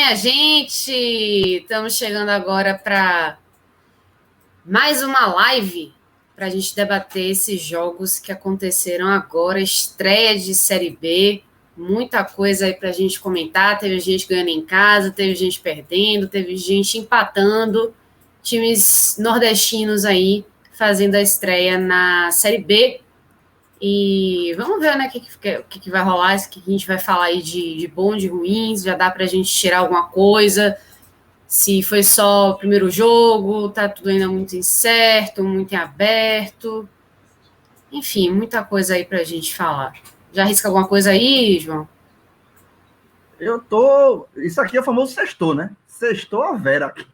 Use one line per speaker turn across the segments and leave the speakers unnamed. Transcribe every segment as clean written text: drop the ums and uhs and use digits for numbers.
minha gente! Estamos chegando agora para mais uma live para a gente debater esses jogos que aconteceram agora, estreia de Série B, muita coisa aí para a gente comentar. Teve gente ganhando em casa, teve gente perdendo, teve gente empatando, times nordestinos aí fazendo a estreia na Série B. E vamos ver, né, o que vai rolar, o que a gente vai falar aí de bom, de ruins, já dá para a gente tirar alguma coisa, se foi só o primeiro jogo, tá tudo ainda muito incerto, muito em aberto, enfim, muita coisa aí para a gente falar. Já arrisca alguma coisa aí, João?
Isso aqui é o famoso sextou, né? Sextou a Vera aqui.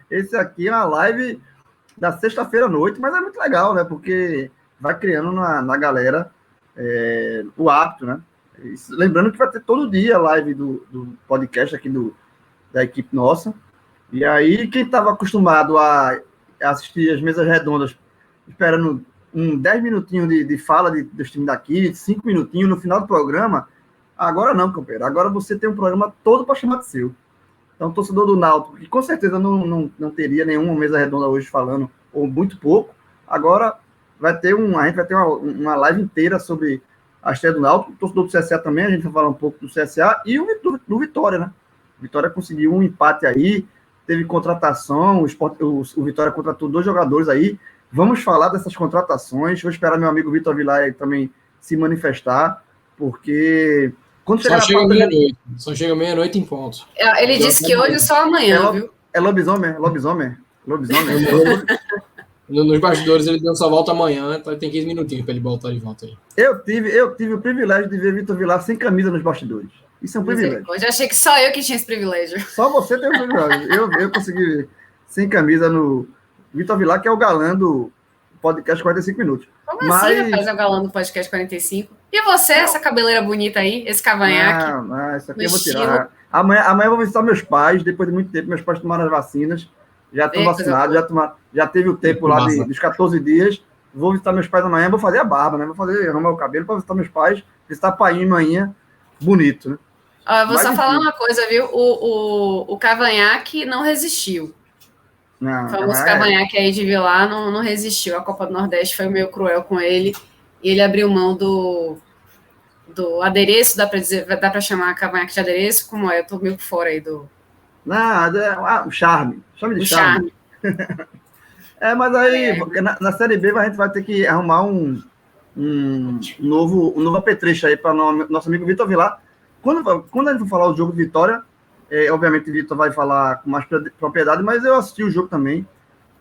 Esse aqui é uma live da sexta-feira à noite, mas é muito legal, né? Porque vai criando na galera o hábito, né? Lembrando que vai ter todo dia a live do podcast aqui da equipe nossa. E aí, quem estava acostumado a assistir as mesas redondas, esperando 10 minutinhos de fala dos times daqui, 5 minutinhos no final do programa, agora não, companheiro. Agora você tem um programa todo para chamar de seu. Então, torcedor do Náutico, que com certeza não teria nenhuma mesa redonda hoje falando, ou muito pouco, agora a gente vai ter uma live inteira sobre a estreia do Náutico, o torcedor do CSA também, a gente vai falar um pouco do CSA, e do Vitória, né? O Vitória conseguiu um empate aí, teve contratação, o Vitória contratou 2 jogadores aí, vamos falar dessas contratações, vou esperar meu amigo Vitor Vilar também se manifestar, porque...
Só chega meia-noite em ponto.
Ele disse que hoje é só amanhã, viu?
É lobisomem.
Nos bastidores ele deu só volta amanhã, então tem 15 minutinhos para ele voltar de volta aí.
Eu tive o privilégio de ver Vitor Vilar sem camisa nos bastidores. Isso é um privilégio.
Hoje achei que só eu que tinha esse privilégio.
Só você tem o privilégio. Eu consegui ver sem camisa no Vitor Vilar, que é o galã do podcast 45 minutos.
Como assim, rapaz, é o galã do podcast 45? E você, essa cabeleira bonita aí, esse cavanhaque?
Não, isso aqui eu vou tirar. Amanhã eu vou visitar meus pais, depois de muito tempo, meus pais tomaram as vacinas, já estão vacinados, já teve o tempo lá dos 14 dias, vou visitar meus pais amanhã, vou fazer a barba, né? Vou arrumar o cabelo para visitar meus pais, visitar pai e manhã, bonito, né?
Vou só falar uma coisa, viu? O cavanhaque não resistiu.
Não,
o famoso cavanhaque aí de Vilar não resistiu. A Copa do Nordeste foi meio cruel com ele. E ele abriu mão do adereço, dá para chamar cavanhaque de adereço? Como é? Eu tô meio por fora aí do...
Não, o charme. Chame de charme. Mas aí, na Série B, a gente vai ter que arrumar um novo apetrecho aí para nosso amigo Vitor Vilar. Quando a gente for falar do jogo de Vitória, obviamente o Vitor vai falar com mais propriedade, mas eu assisti o jogo também.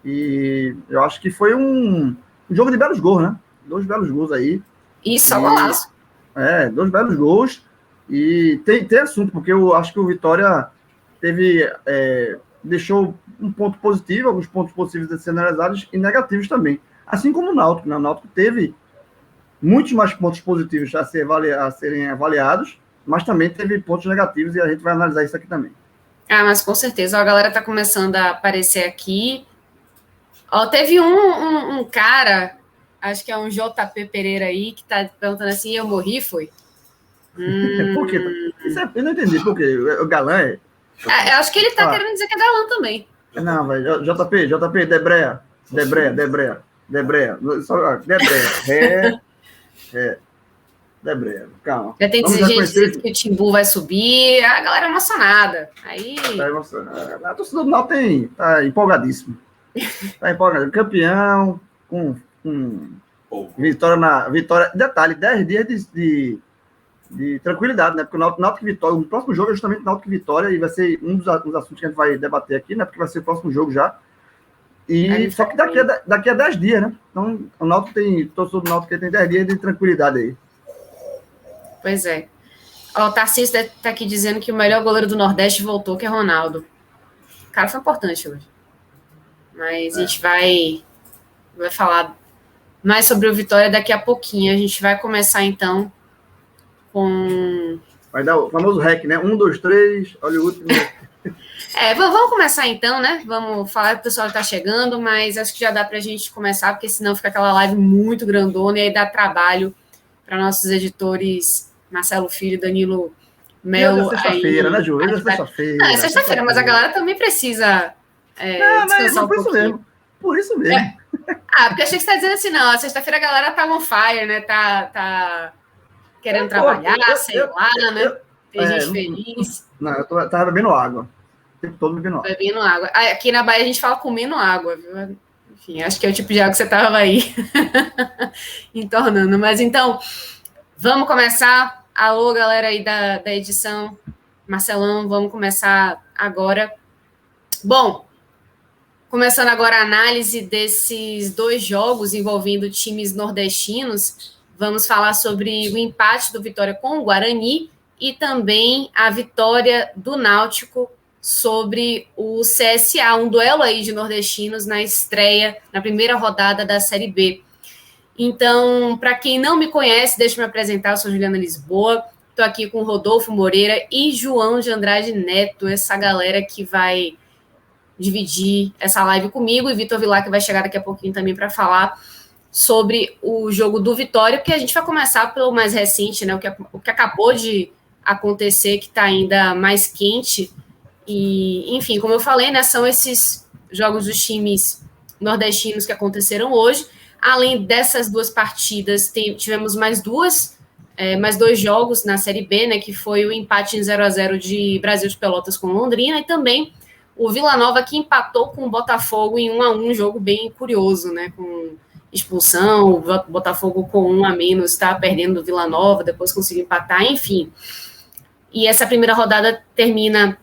E eu acho que foi um jogo de belos gols, né? 2 belos gols aí.
Isso, golaço.
2 belos gols. E tem assunto, porque eu acho que o Vitória deixou um ponto positivo, alguns pontos possíveis de serem analisados e negativos também. Assim como o Náutico, né? O Náutico teve muitos mais pontos positivos a serem avaliados, mas também teve pontos negativos e a gente vai analisar isso aqui também.
Mas com certeza. A galera tá começando a aparecer aqui. Teve um cara, acho que é um JP Pereira aí, que tá perguntando assim, eu morri, foi?
Por quê? Eu não entendi, por quê? O galã
eu acho que ele tá querendo dizer que é galã também.
Não, velho, JP, Debreia. Debreia, calma.
Já tem gente dizendo que o Timbu vai subir, a galera é emocionada. Aí...
Tá emocionada. A torcida do Náutico tá empolgadíssimo. Tá empolgado. Campeão, com vitória. Detalhe, 10 dias de tranquilidade, né? Porque o Náutico e Vitória, o próximo jogo é justamente Náutico e Vitória, e vai ser um dos assuntos que a gente vai debater aqui, né? Porque vai ser o próximo jogo já. Só que daqui a 10 dias, né? Então, o torcedor do Náutico tem 10 dias de tranquilidade aí.
Pois é. O Tarcísio tá aqui dizendo que o melhor goleiro do Nordeste voltou, que é Ronaldo. O cara foi importante hoje. Mas a gente vai falar mais sobre o Vitória daqui a pouquinho. A gente vai começar, então, com...
Vai dar o famoso REC, né? 1, 2, 3, olha o último.
Vamos começar, então, né? Vamos falar que o pessoal está chegando, mas acho que já dá para a gente começar, porque senão fica aquela live muito grandona e aí dá trabalho para nossos editores Marcelo Filho e Danilo Melo.
É sexta-feira, né, Ju? É sexta-feira.
Não, é sexta-feira, mas a galera também precisa descansar um
por isso
pouquinho.
mesmo. Por isso mesmo.
Porque achei que você está dizendo assim, não, sexta-feira a galera tá on fire, né? Tá querendo trabalhar, sei lá, né? Tem gente feliz.
Não, eu tava bebendo água. O tempo todo bebendo água.
Bebendo água. Aqui na Bahia a gente fala comendo água, viu? Enfim, acho que é o tipo de água que você tava aí entornando. Mas então, vamos começar. Alô, galera aí da edição. Marcelão, vamos começar agora. Bom, começando agora a análise desses 2 jogos envolvendo times nordestinos, vamos falar sobre o empate do Vitória com o Guarani e também a vitória do Náutico sobre o CSA, um duelo aí de nordestinos na estreia, na primeira rodada da Série B. Então, para quem não me conhece, deixa eu me apresentar, eu sou Juliana Lisboa, estou aqui com Rodolfo Moreira e João de Andrade Neto, essa galera que vai dividir essa live comigo, e Vitor Vilar, que vai chegar daqui a pouquinho também para falar sobre o jogo do Vitória, porque a gente vai começar pelo mais recente, né, o que acabou de acontecer, que está ainda mais quente. E, enfim, como eu falei, né, são esses jogos dos times nordestinos que aconteceram hoje. Além dessas 2 partidas, tivemos mais 2 jogos na Série B, né, que foi o empate em 0-0 de Brasil de Pelotas com Londrina, e também o Vila Nova, que empatou com o Botafogo em 1-1, um jogo bem curioso, né, com expulsão, o Botafogo com 1 a menos, está perdendo do Vila Nova, depois conseguiu empatar, enfim. E essa primeira rodada termina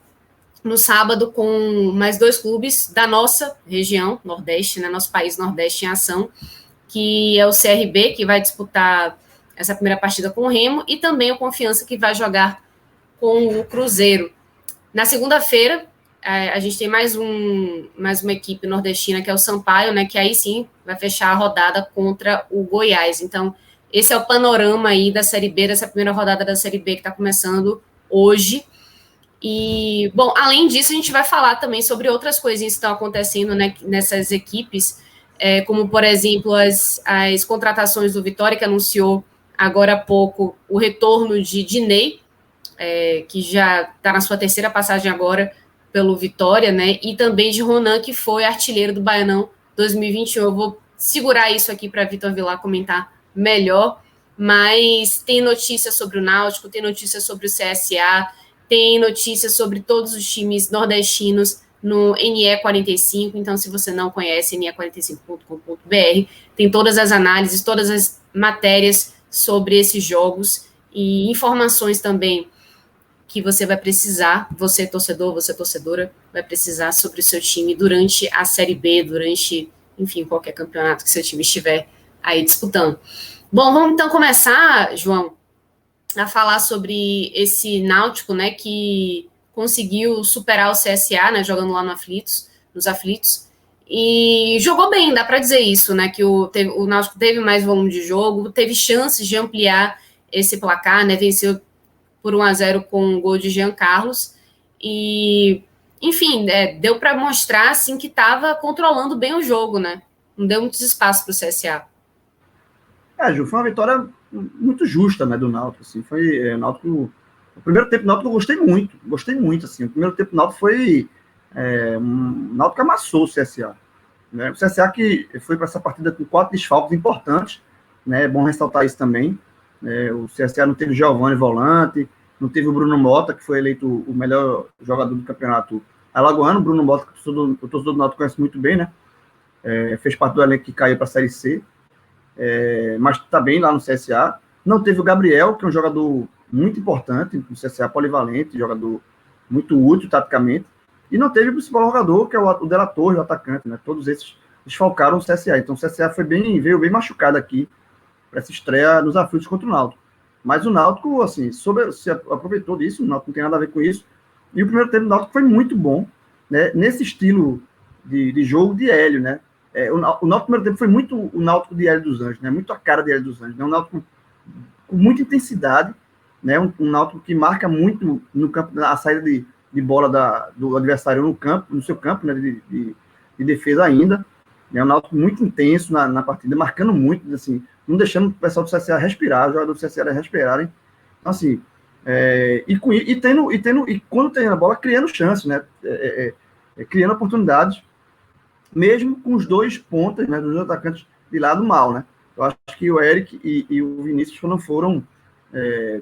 no sábado com mais 2 clubes da nossa região, Nordeste, né, nosso país Nordeste em ação, que é o CRB, que vai disputar essa primeira partida com o Remo, e também o Confiança, que vai jogar com o Cruzeiro. Na segunda-feira, a gente tem mais uma equipe nordestina, que é o Sampaio, né, que aí sim vai fechar a rodada contra o Goiás. Então, esse é o panorama aí da Série B, dessa primeira rodada da Série B que está começando hoje. E, bom, além disso, a gente vai falar também sobre outras coisinhas que estão acontecendo, né, nessas equipes, como, por exemplo, as contratações do Vitória, que anunciou agora há pouco o retorno de Dinei, que já está na sua 3ª passagem agora pelo Vitória, né, e também de Ronan, que foi artilheiro do Baianão 2021. Eu vou segurar isso aqui para Vitor Vilar comentar melhor, mas tem notícias sobre o Náutico, tem notícias sobre o CSA, tem notícias sobre todos os times nordestinos no NE45, então se você não conhece, ne45.com.br, tem todas as análises, todas as matérias sobre esses jogos e informações também que você vai precisar, você torcedor, você torcedora, vai precisar sobre o seu time durante a Série B, durante, enfim, qualquer campeonato que seu time estiver aí disputando. Bom, vamos então começar, João, a falar sobre esse Náutico, né, que conseguiu superar o CSA, né, jogando lá nos aflitos, e jogou bem, dá para dizer isso, né, que o Náutico teve mais volume de jogo, teve chances de ampliar esse placar, né, venceu por 1-0 com um gol de Jean Carlos, e, enfim, deu para mostrar, assim, que estava controlando bem o jogo, né, não deu muitos espaços para o CSA.
Ju, foi uma vitória muito justa, né, do Náutico, assim, foi Náutico, o primeiro tempo do Náutico eu gostei muito, assim, o primeiro tempo do Náutico foi, o Náutico amassou o CSA, né, o CSA que foi para essa partida com 4 desfalques importantes, né, é bom ressaltar isso também, o CSA não teve o Giovani volante, não teve o Bruno Mota, que foi eleito o melhor jogador do campeonato alagoano. O Bruno Mota, que o torcedor do Náutico conhece muito bem, né, fez parte do elenco que caiu para a Série C, mas está bem lá no CSA. Não teve o Gabriel, que é um jogador muito importante no CSA, polivalente, jogador muito útil taticamente, e não teve o principal jogador, que é o Dela Torre, o atacante, né? Todos esses desfalcaram o CSA, então o CSA veio bem machucado aqui para essa estreia nos aflitos contra o Náutico. Mas o Náutico, assim, se aproveitou disso, o Náutico não tem nada a ver com isso, e o primeiro tempo do Náutico foi muito bom, né? Nesse estilo de jogo de Hélio, né? O Náutico no primeiro tempo foi muito o Náutico de Hélio dos Anjos, né? Muito a cara de Hélio dos Anjos, né? Um Náutico com muita intensidade, né? Um Náutico que marca muito no campo, a saída de bola do adversário no seu campo, né? De defesa ainda, né? Um Náutico muito intenso na partida, marcando muito, assim, não deixando o pessoal do CSA respirar, os jogadores do CSA respirarem. Então, assim, E quando tem a bola, criando chance, né? Criando oportunidades, mesmo com os dois pontas, né, dos dois atacantes de lado mal, né? Eu acho que o Eric e o Vinícius não foram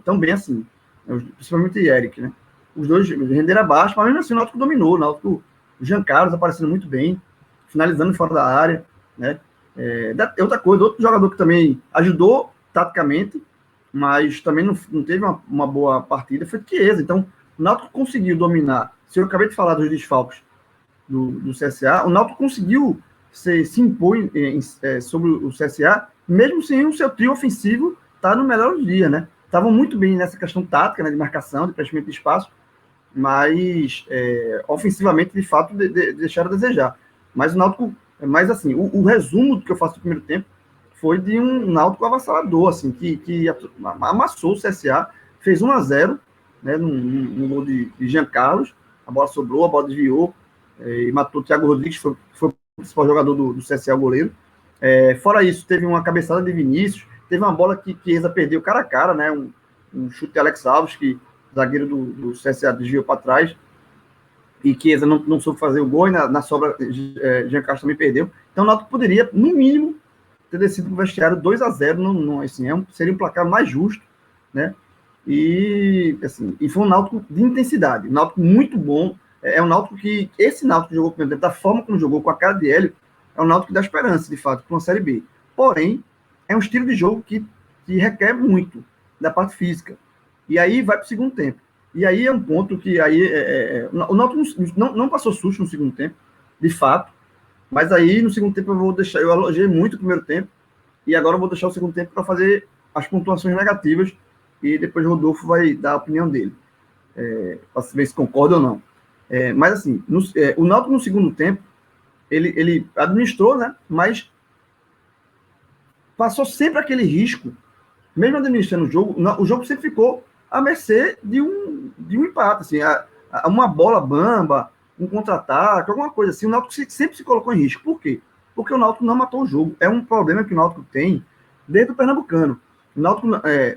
tão bem assim, principalmente o Eric, né? Os dois renderam abaixo, mas mesmo assim o Náutico dominou, o Jean Carlos aparecendo muito bem, finalizando fora da área, né? Outra coisa, outro jogador que também ajudou taticamente, mas também não teve uma boa partida, foi o Chiesa. Então, o Náutico conseguiu dominar. Se eu acabei de falar dos desfalques do CSA, o Náutico conseguiu se impor sobre o CSA, mesmo sem o seu trio ofensivo estar no melhor dia, né? Estavam muito bem nessa questão tática, né, de marcação, de preenchimento de espaço, mas ofensivamente, de fato, deixaram a desejar. Mas o Náutico, assim, o resumo do que eu faço no primeiro tempo foi de um Náutico avassalador, assim, que amassou o CSA, fez 1-0, né, num gol de Jean Carlos, a bola sobrou, a bola desviou, e matou o Thiago Rodrigues, foi o principal jogador do CSA, o goleiro. Fora isso, teve uma cabeçada de Vinícius, teve uma bola que Chiesa perdeu cara a cara, né, um chute de Alex Alves, que o zagueiro do CSA desviou para trás, e Chiesa não soube fazer o gol, e na sobra, Jean Carlos também perdeu. Então o Náutico poderia, no mínimo, ter descido para o vestiário 2-0, assim, seria um placar mais justo, né? E foi um Náutico de intensidade, um Náutico muito bom. Um Náutico que, esse Náutico que jogou com da forma como jogou, com a cara de Hélio, é um Náutico que dá esperança, de fato, para uma Série B. Porém, é um estilo de jogo que requer muito da parte física. E aí vai para o segundo tempo. E aí é um ponto que o Náutico não passou susto no segundo tempo, de fato, mas aí no segundo tempo eu elogiei muito o primeiro tempo, e agora eu vou deixar o segundo tempo para fazer as pontuações negativas, e depois o Rodolfo vai dar a opinião dele, para ver se concorda ou não. Mas assim, o Náutico no segundo tempo, ele administrou, né? Mas passou sempre aquele risco, mesmo administrando o jogo sempre ficou à mercê de um empate, assim, uma bola bamba, um contra-ataque, alguma coisa assim. O Náutico sempre se colocou em risco. Por quê? Porque o Náutico não matou o jogo. É um problema que o Náutico tem desde o Pernambucano. O Náutico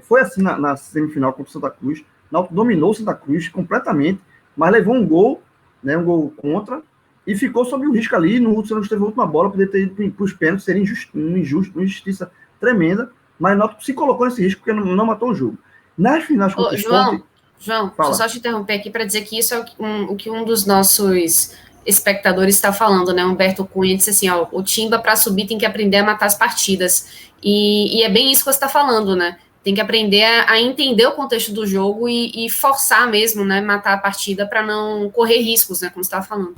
foi assim na semifinal contra o Santa Cruz. O Náutico dominou o Santa Cruz completamente, mas levou um gol, né, um gol contra, e ficou sob o risco ali. No último, teve a última bola, poderia ter ido para os pênaltis, seria uma injustiça tremenda, mas o Náutico se colocou nesse risco porque não matou o jogo. Nas finais contra o Sport...
João, deixa eu só te interromper aqui para dizer que isso é o que um dos nossos espectadores está falando, né? Humberto Cunha disse assim, ó, o Timba para subir tem que aprender a matar as partidas. E é bem isso que você está falando, né? Tem que aprender a entender o contexto do jogo e forçar mesmo, né? Matar a partida para não correr riscos, né? Como você estava falando.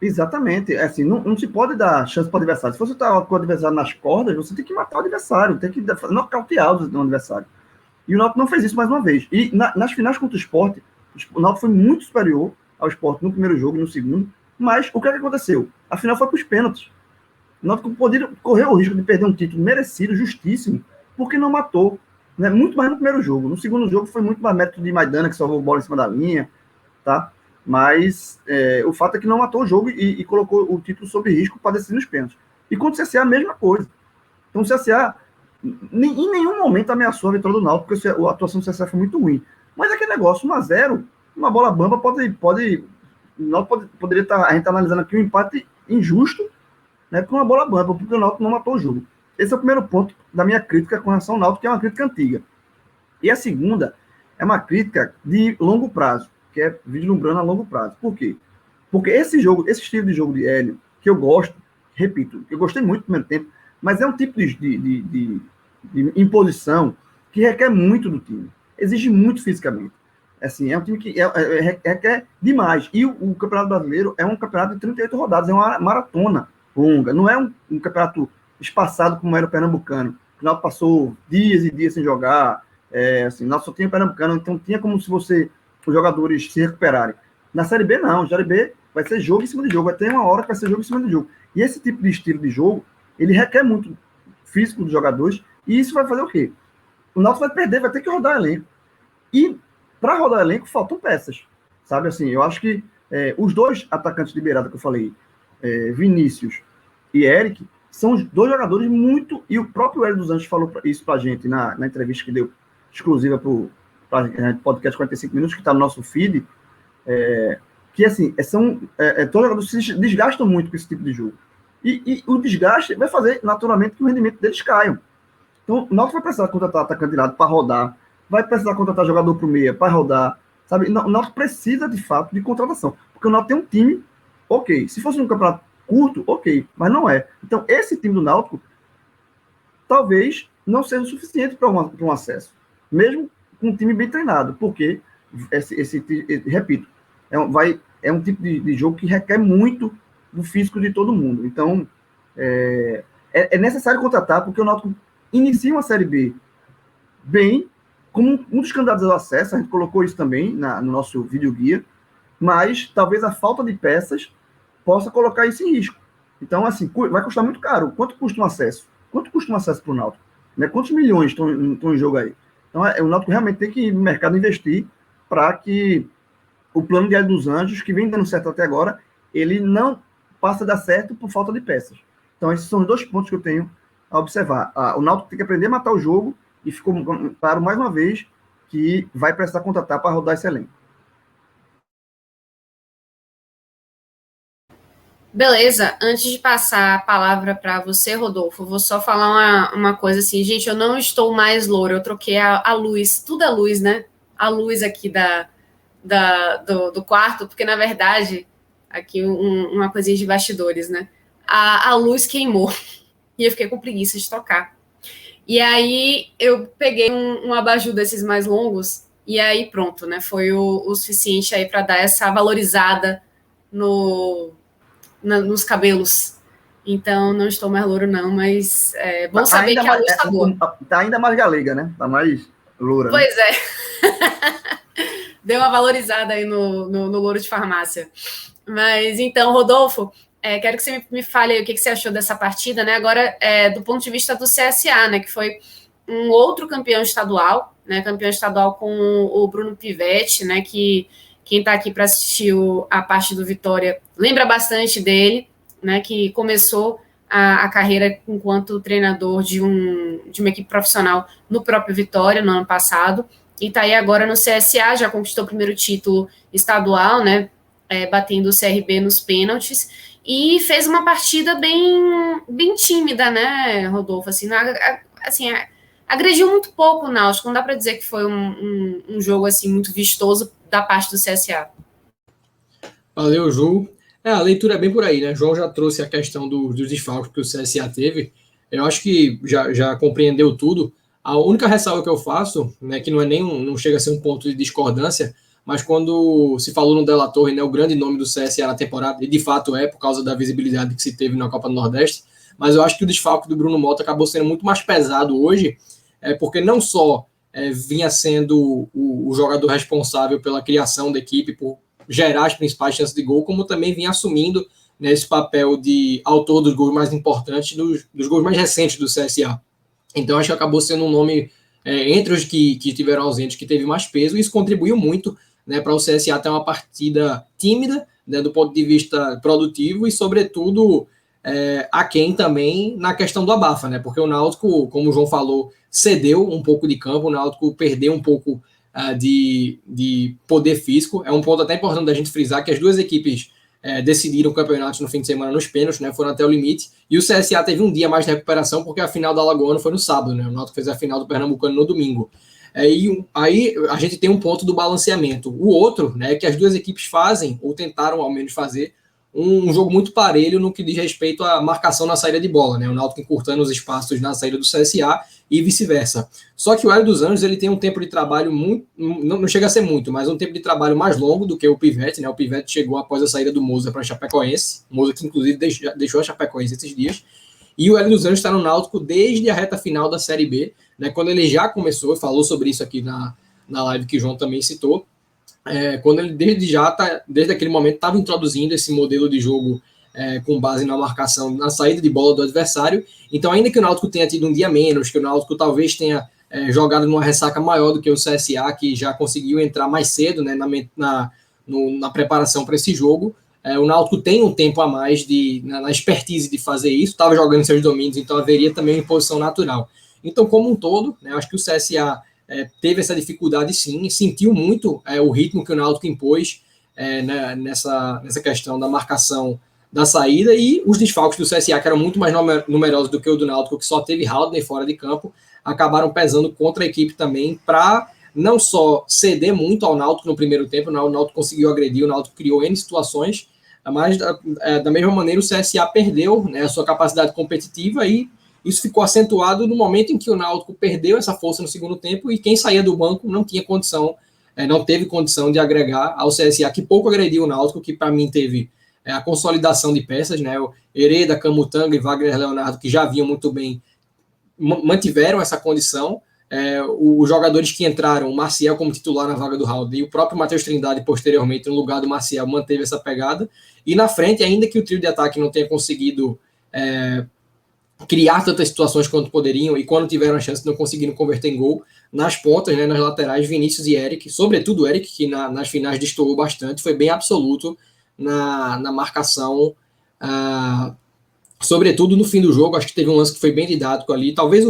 Exatamente. Assim, não se pode dar chance para o adversário. Se você está com o adversário nas cordas, você tem que matar o adversário, tem que nocautear o adversário. E o Náutico não fez isso mais uma vez. E nas finais contra o Sport, o Náutico foi muito superior ao Sport no primeiro jogo e no segundo. Mas o que aconteceu? A final foi para os pênaltis. O Náutico poderia correr o risco de perder um título merecido, justíssimo, porque não matou. Né? Muito mais no primeiro jogo. No segundo jogo foi muito mais mérito de Maidana, que salvou a bola em cima da linha. Tá? Mas o fato é que não matou o jogo e colocou o título sob risco para decidir nos pênaltis. E contra o CSA, a mesma coisa. Então o CSA em nenhum momento ameaçou a vitória do Náutico, porque a atuação do CSA foi muito ruim. Mas aquele negócio, 1-0, uma bola bamba poderia estar, a gente tá analisando aqui um empate injusto, né, com uma bola bamba, porque o Náutico não matou o jogo. Esse é o primeiro ponto da minha crítica com relação ao Náutico, que é uma crítica antiga. E a segunda é uma crítica de longo prazo, que é vislumbrando a longo prazo. Por quê? Porque esse estilo de jogo de Hélio, que eu gosto, repito, eu gostei muito do primeiro tempo, mas é um tipo de imposição que requer muito do time, exige muito fisicamente. Assim, é um time que requer demais. E o Campeonato Brasileiro é um campeonato de 38 rodadas, é uma maratona longa, não é um campeonato espaçado como era o Pernambucano. O final passou dias e dias sem jogar, assim, nós só tinha o Pernambucano, então tinha como se os jogadores se recuperarem. Na Série B, não. Na Série B vai ser jogo em cima de jogo, vai ter uma hora que vai ser jogo em cima de jogo. E esse tipo de estilo de jogo, ele requer muito físico dos jogadores, e isso vai fazer o quê? O Náutico vai perder, vai ter que rodar elenco. E para rodar elenco, faltam peças. Sabe assim, eu acho que os dois atacantes liberados que eu falei, Vinícius e Eric, são os dois jogadores muito... E o próprio Hélio dos Anjos falou isso pra gente na entrevista que deu exclusiva pro podcast 45 minutos, que está no nosso feed, que assim, todos os jogadores se desgastam muito com esse tipo de jogo. E o desgaste vai fazer, naturalmente, que o rendimento deles caia. Então, o Náutico vai precisar contratar atacante de lado para rodar, vai precisar contratar jogador para o meia para rodar, sabe? O Náutico precisa, de fato, de contratação, porque o Náutico tem um time, ok. Se fosse um campeonato curto, ok, mas não é. Então, esse time do Náutico talvez não seja o suficiente para um acesso, mesmo com um time bem treinado, porque, repito, é um tipo de jogo que requer muito do físico de todo mundo. Então, é necessário contratar, porque o Náutico inicia uma Série B bem, como um dos candidatos ao acesso, a gente colocou isso também no nosso videoguia, mas talvez a falta de peças possa colocar isso em risco. Então, assim, vai custar muito caro. Quanto custa um acesso? Quanto custa um acesso para o Náutico? Né? Quantos milhões estão em jogo aí? Então, o Náutico realmente tem que ir no mercado investir para que o plano de Hélio dos Anjos, que vem dando certo até agora, ele não passe a dar certo por falta de peças. Então, esses são os 2 pontos que eu tenho a observar. O Náutico tem que aprender a matar o jogo, e ficou claro, mais uma vez, que vai precisar contratar para rodar esse elenco.
Beleza, antes de passar a palavra para você, Rodolfo, vou só falar uma coisa assim, gente, eu não estou mais loura, eu troquei a luz, tudo a luz, né? A luz aqui do quarto, porque na verdade, aqui uma coisinha de bastidores, né? A luz queimou e eu fiquei com preguiça de trocar. E aí eu peguei um abajur desses mais longos e aí pronto, né? Foi o suficiente aí para dar essa valorizada nos cabelos. Então, não estou mais louro, não, mas é bom saber que a luz está boa.
Tá ainda mais galega, né? Tá mais loura.
Pois né? Deu uma valorizada aí no louro de farmácia. Mas, então, Rodolfo, quero que você me fale aí o que você achou dessa partida, né? Agora, do ponto de vista do CSA, né? Que foi um outro campeão estadual, né? Campeão estadual com o Bruno Pivetti, né? Que quem está aqui para assistir a parte do Vitória lembra bastante dele, né? Que começou a carreira enquanto treinador de uma equipe profissional no próprio Vitória no ano passado, e está aí agora no CSA, já conquistou o primeiro título estadual, né? Batendo o CRB nos pênaltis, e fez uma partida bem tímida, né, Rodolfo? Assim, agrediu muito pouco o Náutico, não dá para dizer que foi um jogo assim muito vistoso da parte do CSA.
Valeu, Ju. A leitura é bem por aí, né? João já trouxe a questão dos desfalques que o CSA teve. Eu acho que já compreendeu tudo. A única ressalva que eu faço, né, que não chega a ser um ponto de discordância, mas quando se falou no Della Torre, né, o grande nome do CSA na temporada, e de fato por causa da visibilidade que se teve na Copa do Nordeste, mas eu acho que o desfalque do Bruno Mota acabou sendo muito mais pesado hoje, porque não só vinha sendo o jogador responsável pela criação da equipe, por gerar as principais chances de gol, como também vinha assumindo, né, esse papel de autor dos gols mais importantes, dos gols mais recentes do CSA. Então acho que acabou sendo um nome, entre os que tiveram ausentes, que teve mais peso, e isso contribuiu muito, né, para o CSA ter uma partida tímida, né, do ponto de vista produtivo, e sobretudo aquém também na questão do abafa, né, porque o Náutico, como o João falou, cedeu um pouco de campo, o Náutico perdeu um pouco de poder físico. É um ponto até importante da gente frisar que as duas equipes decidiram o campeonato no fim de semana nos pênaltis, né, foram até o limite, e o CSA teve um dia mais de recuperação, porque a final da Alagoana foi no sábado, né, o Náutico fez a final do Pernambucano no domingo. E aí a gente tem um ponto do balanceamento. O outro, né, que as duas equipes fazem, ou tentaram ao menos fazer, um jogo muito parelho no que diz respeito à marcação na saída de bola, né? O Náutico encurtando os espaços na saída do CSA e vice-versa. Só que o Hélio dos Anjos, ele tem um tempo de trabalho muito, não chega a ser muito, mas um tempo de trabalho mais longo do que o Pivetti, né? O Pivetti chegou após a saída do Moza para a Chapecoense, o Moza que inclusive deixou a Chapecoense esses dias, e o Hélio dos Anjos está no Náutico desde a reta final da Série B, né? Quando ele já começou, falou sobre isso aqui na live que o João também citou, quando ele desde aquele momento estava introduzindo esse modelo de jogo com base na marcação, na saída de bola do adversário. Então, ainda que o Náutico tenha tido um dia menos, que o Náutico talvez tenha jogado numa ressaca maior do que o CSA, que já conseguiu entrar mais cedo, né, na preparação para esse jogo, o Náutico tem um tempo a mais na expertise de fazer isso, estava jogando em seus domínios, então haveria também uma imposição natural. Então, como um todo, né, acho que o CSA teve essa dificuldade sim, sentiu muito o ritmo que o Náutico impôs nessa questão da marcação da saída, e os desfalques do CSA, que eram muito mais numerosos do que o do Náutico, que só teve Haldner fora de campo, acabaram pesando contra a equipe também, para não só ceder muito ao Náutico no primeiro tempo, o Náutico conseguiu agredir, o Náutico criou N situações, mas da mesma maneira o CSA perdeu, né, a sua capacidade competitiva, e isso ficou acentuado no momento em que o Náutico perdeu essa força no segundo tempo, e quem saía do banco não tinha condição, não teve condição de agregar ao CSA, que pouco agrediu o Náutico, que para mim teve a consolidação de peças, né? O Hereda, Camutanga e Wagner Leonardo, que já vinham muito bem, mantiveram essa condição. Os jogadores que entraram, o Maciel como titular na vaga do Haldner e o próprio Matheus Trindade posteriormente no lugar do Maciel, manteve essa pegada. E na frente, ainda que o trio de ataque não tenha conseguido criar tantas situações quanto poderiam, e quando tiveram a chance não conseguiram converter em gol, nas pontas, né, nas laterais, Vinícius e Eric, sobretudo o Eric, que nas finais destoou bastante, foi bem absoluto na marcação, sobretudo no fim do jogo. Acho que teve um lance que foi bem didático ali, talvez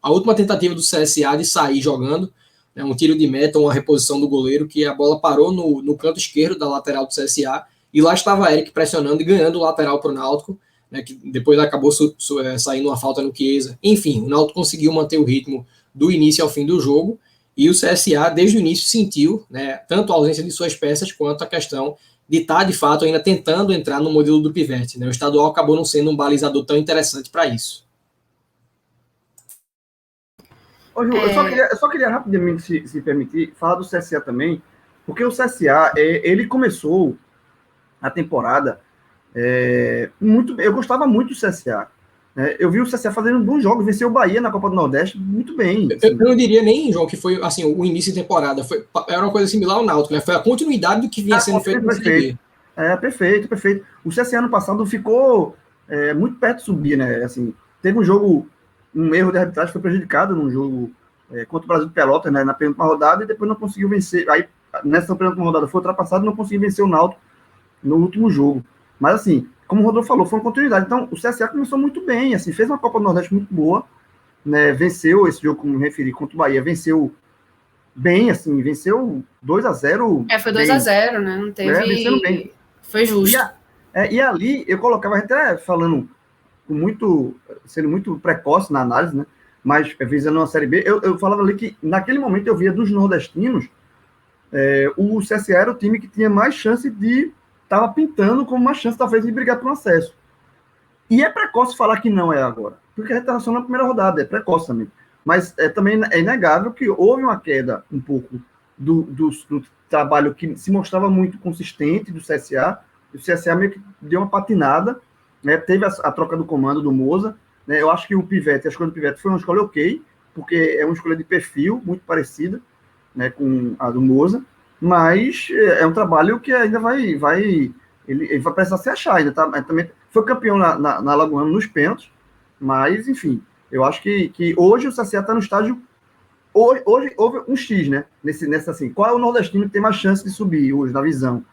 a última tentativa do CSA de sair jogando, né, um tiro de meta, uma reposição do goleiro, que a bola parou no canto esquerdo da lateral do CSA, e lá estava Eric pressionando e ganhando o lateral para o Náutico, né, que depois acabou saindo uma falta no Chiesa. Enfim, o Náutico conseguiu manter o ritmo do início ao fim do jogo, e o CSA desde o início sentiu, né, tanto a ausência de suas peças quanto a questão de estar, de fato, ainda tentando entrar no modelo do pivete, né? O estadual acabou não sendo um balizador tão interessante para isso.
Ô, Ju, eu só queria rapidamente, se permitir, falar do CSA também, porque o CSA, ele começou a temporada muito. Eu gostava muito do CSA. Eu vi o CSA fazendo bons jogos, venceu o Bahia na Copa do Nordeste muito bem.
Assim. Eu não diria nem, João, que foi assim, o início de temporada. Era uma coisa similar ao Náutico, né? Foi a continuidade do que vinha sendo feito no
perfeito. Perfeito. O CSA ano passado ficou muito perto de subir, né? Assim, teve um erro de arbitragem, foi prejudicado num jogo contra o Brasil de Pelotas, né, na penúltima rodada, e depois não conseguiu vencer. Aí, nessa penúltima rodada, foi ultrapassado e não conseguiu vencer o Náutico no último jogo. Mas, assim, como o Rodolfo falou, foi uma continuidade. Então, o CSA começou muito bem, assim, fez uma Copa do Nordeste muito boa, né, venceu esse jogo, como me referi, contra o Bahia, venceu bem, assim, venceu 2-0.
Foi 2-0, né? Não teve...
vencendo bem.
Foi justo.
E ali, eu colocava, até falando, sendo muito precoce na análise, né, mas visando uma Série B, eu falava ali que, naquele momento, eu via dos nordestinos, o CSA era o time que tinha mais chance de... Estava pintando como uma chance, talvez, de brigar por um acesso. E é precoce falar que não é agora, porque a retração na primeira rodada, é precoce também. Mas também é inegável que houve uma queda um pouco do trabalho que se mostrava muito consistente do CSA. O CSA meio que deu uma patinada, né? Teve a troca do comando do Moza, né? Eu acho que a escolha do Pivete foi uma escolha ok, porque é uma escolha de perfil muito parecida, né, com a do Moza. Mas é um trabalho que ainda ele vai precisar se achar ainda, tá? Também foi campeão na Lagoana nos pênaltis, mas, enfim, eu acho que hoje o CSA está no estágio. Hoje houve um X, né? Nessa assim, qual é o nordestino que tem mais chance de subir hoje, na visão?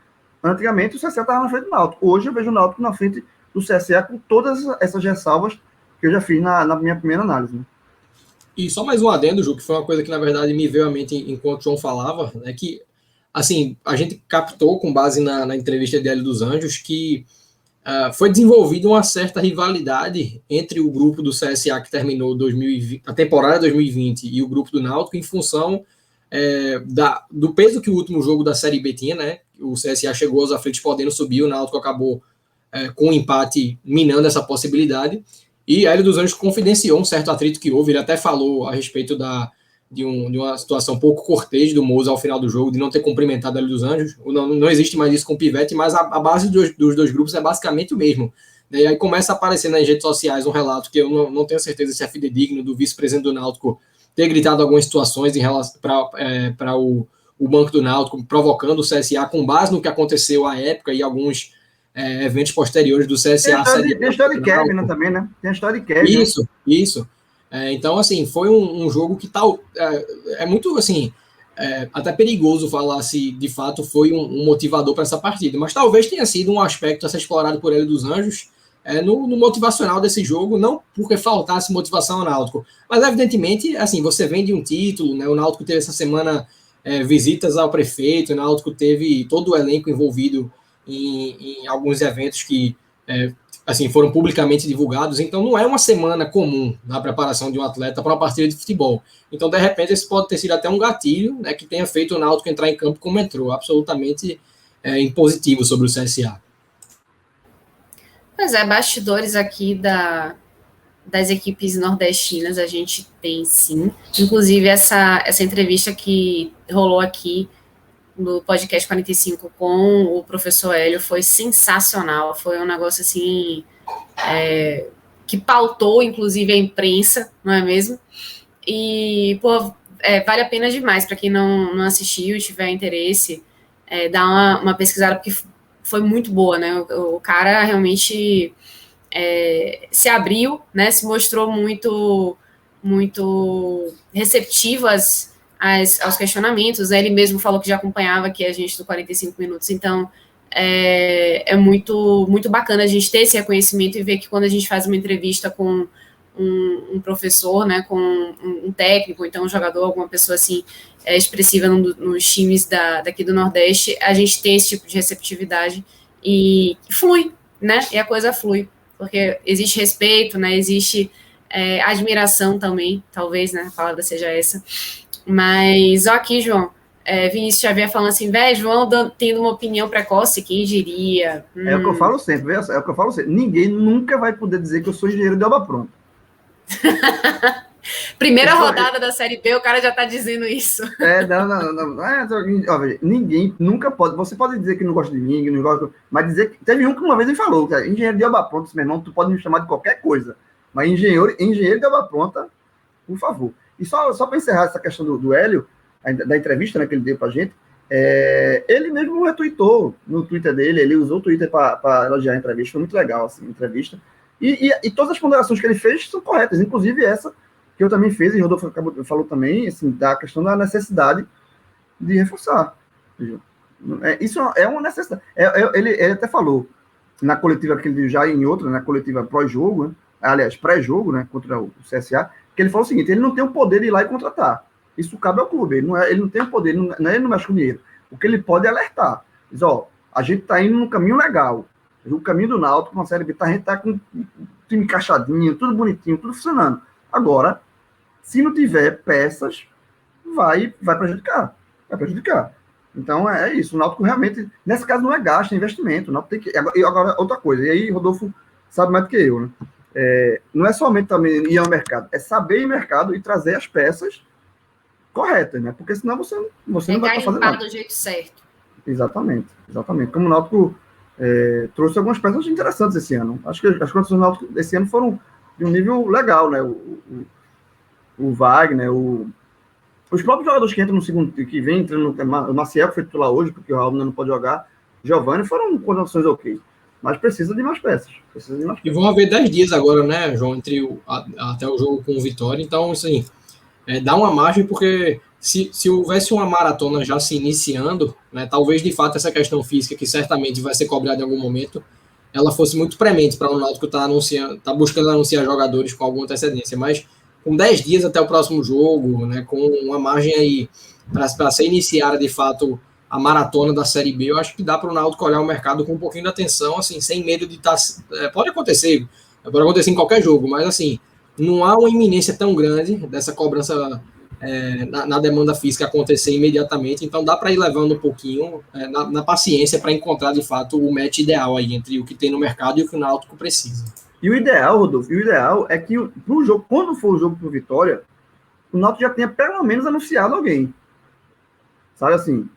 Antigamente o CSA estava na frente do Náutico. Hoje eu vejo o Náutico na frente do CSA com todas essas ressalvas que eu já fiz na minha primeira análise, né?
E só mais um adendo, Ju, que foi uma coisa que, na verdade, me veio à mente enquanto o João falava, né, que, assim, a gente captou, com base na entrevista de Hélio dos Anjos, que foi desenvolvida uma certa rivalidade entre o grupo do CSA que terminou a temporada 2020 e o grupo do Náutico, em função do peso que o último jogo da Série B tinha, né? O CSA chegou aos aflitos podendo subir, o Náutico acabou com um empate minando essa possibilidade. E Hélio dos Anjos confidenciou um certo atrito que houve. Ele até falou a respeito de uma situação pouco cortês do Moza ao final do jogo, de não ter cumprimentado Hélio dos Anjos. Não existe mais isso com o Pivete, mas a base dos dois grupos é basicamente o mesmo. E aí começa a aparecer nas redes sociais um relato que eu não tenho certeza se é fidedigno, do vice-presidente do Náutico ter gritado algumas situações em relação para o banco do Náutico, provocando o CSA com base no que aconteceu à época e alguns eventos posteriores do CSA.
Tem a história de Kevin, né, também, né? Tem a história de Kevin.
Isso. Então, assim, foi um jogo que é muito, assim, até perigoso falar se, de fato, foi um motivador para essa partida. Mas talvez tenha sido um aspecto a ser explorado por Hélio dos Anjos, no motivacional desse jogo, não porque faltasse motivação ao Náutico, mas evidentemente, assim, você vem de um título, né? O Náutico teve essa semana visitas ao prefeito, o Náutico teve todo o elenco envolvido em alguns eventos que assim, foram publicamente divulgados, então não é uma semana comum na preparação de um atleta para uma partida de futebol. Então, de repente, esse pode ter sido até um gatilho, né, que tenha feito o Náutico entrar em campo como entrou, absolutamente impositivo sobre o CSA.
Pois é, bastidores aqui das equipes nordestinas a gente tem sim. Inclusive, essa entrevista que rolou aqui no podcast 45 com o professor Hélio foi sensacional. Foi um negócio assim que pautou, inclusive, a imprensa, não é mesmo? E, vale a pena demais para quem não assistiu e tiver interesse, dar uma pesquisada, porque foi muito boa, né? O cara realmente se abriu, né? Se mostrou muito, muito receptivo aos questionamentos, né? Ele mesmo falou que já acompanhava aqui a gente do 45 Minutos, então é muito, muito bacana a gente ter esse reconhecimento e ver que quando a gente faz uma entrevista com um professor, né, com um técnico, então um jogador, alguma pessoa assim expressiva nos times daqui do Nordeste, a gente tem esse tipo de receptividade e flui, né? E a coisa flui, porque existe respeito, né? Existe admiração também, talvez, né? A palavra seja essa. Mas, ó aqui, João, Vinícius Xavier falando assim, João tendo uma opinião precoce, quem diria?
É o que eu falo sempre, é o que eu falo sempre. Ninguém nunca vai poder dizer que eu sou engenheiro de obra pronta.
Primeira rodada da Série B, o cara já tá dizendo isso.
Não. Ninguém nunca pode. Você pode dizer que não gosta de mim, não gosta, mas dizer que. Teve um que uma vez ele falou, que engenheiro de obra pronta, meu irmão, tu pode me chamar de qualquer coisa. Mas engenheiro de obra pronta, por favor. E só para encerrar essa questão do Hélio, da entrevista, né, que ele deu pra gente, ele mesmo retweetou no Twitter dele, ele usou o Twitter para elogiar a entrevista, foi muito legal, assim, a entrevista. E todas as ponderações que ele fez são corretas, inclusive essa que eu também fiz, e o Rodolfo falou também, assim, da questão da necessidade de reforçar. Isso é uma necessidade. Ele até falou, na coletiva que ele viu já em outra, na coletiva pró-jogo, né, aliás, pré-jogo, né, contra o CSA, que ele falou o seguinte, ele não tem o poder de ir lá e contratar. Isso cabe ao clube, ele não tem o poder, ele não mexe com dinheiro. O que ele pode é alertar. Diz, a gente está indo num caminho legal. O caminho do Náutico, uma Série B, a gente está com um time encaixadinho, tudo bonitinho, tudo funcionando. Agora, se não tiver peças, vai prejudicar. Vai prejudicar. Então, é isso. O Náutico realmente, nesse caso, não é gasto, é investimento. O Náutico tem que... E agora, outra coisa. E aí, Rodolfo sabe mais do que eu, né? Não é somente também ir ao mercado, é saber ir ao mercado e trazer as peças corretas, né? Porque senão você não vai estar fazendo nada.
Do jeito certo.
Exatamente. Como o Náutico trouxe algumas peças interessantes esse ano. Acho que as condições do Náutico desse ano foram de um nível legal, né? O Wagner, os próprios jogadores que entram no segundo, que vem entrando, o Maciel que foi titular hoje, porque o Raul não pode jogar, Giovani, foram condições ok. Mas precisa de mais peças.
E vão haver 10 dias agora, né, João, até o jogo com o Vitória. Então, assim, dá uma margem, porque se houvesse uma maratona já se iniciando, né, talvez, de fato, essa questão física, que certamente vai ser cobrada em algum momento, ela fosse muito premente para o Náutico tá buscando anunciar jogadores com alguma antecedência. Mas com 10 dias até o próximo jogo, né, com uma margem aí para ser iniciada, de fato, a maratona da Série B, eu acho que dá para o Náutico olhar o mercado com um pouquinho de atenção, assim, sem medo de estar... pode acontecer em qualquer jogo, mas assim, não há uma iminência tão grande dessa cobrança na demanda física acontecer imediatamente, então dá para ir levando um pouquinho na paciência para encontrar, de fato, o match ideal aí entre o que tem no mercado e o que o Náutico precisa.
E o ideal, Rodolfo, é que pro jogo, quando for o jogo pro Vitória, o Náutico já tenha pelo menos anunciado alguém. Sabe assim?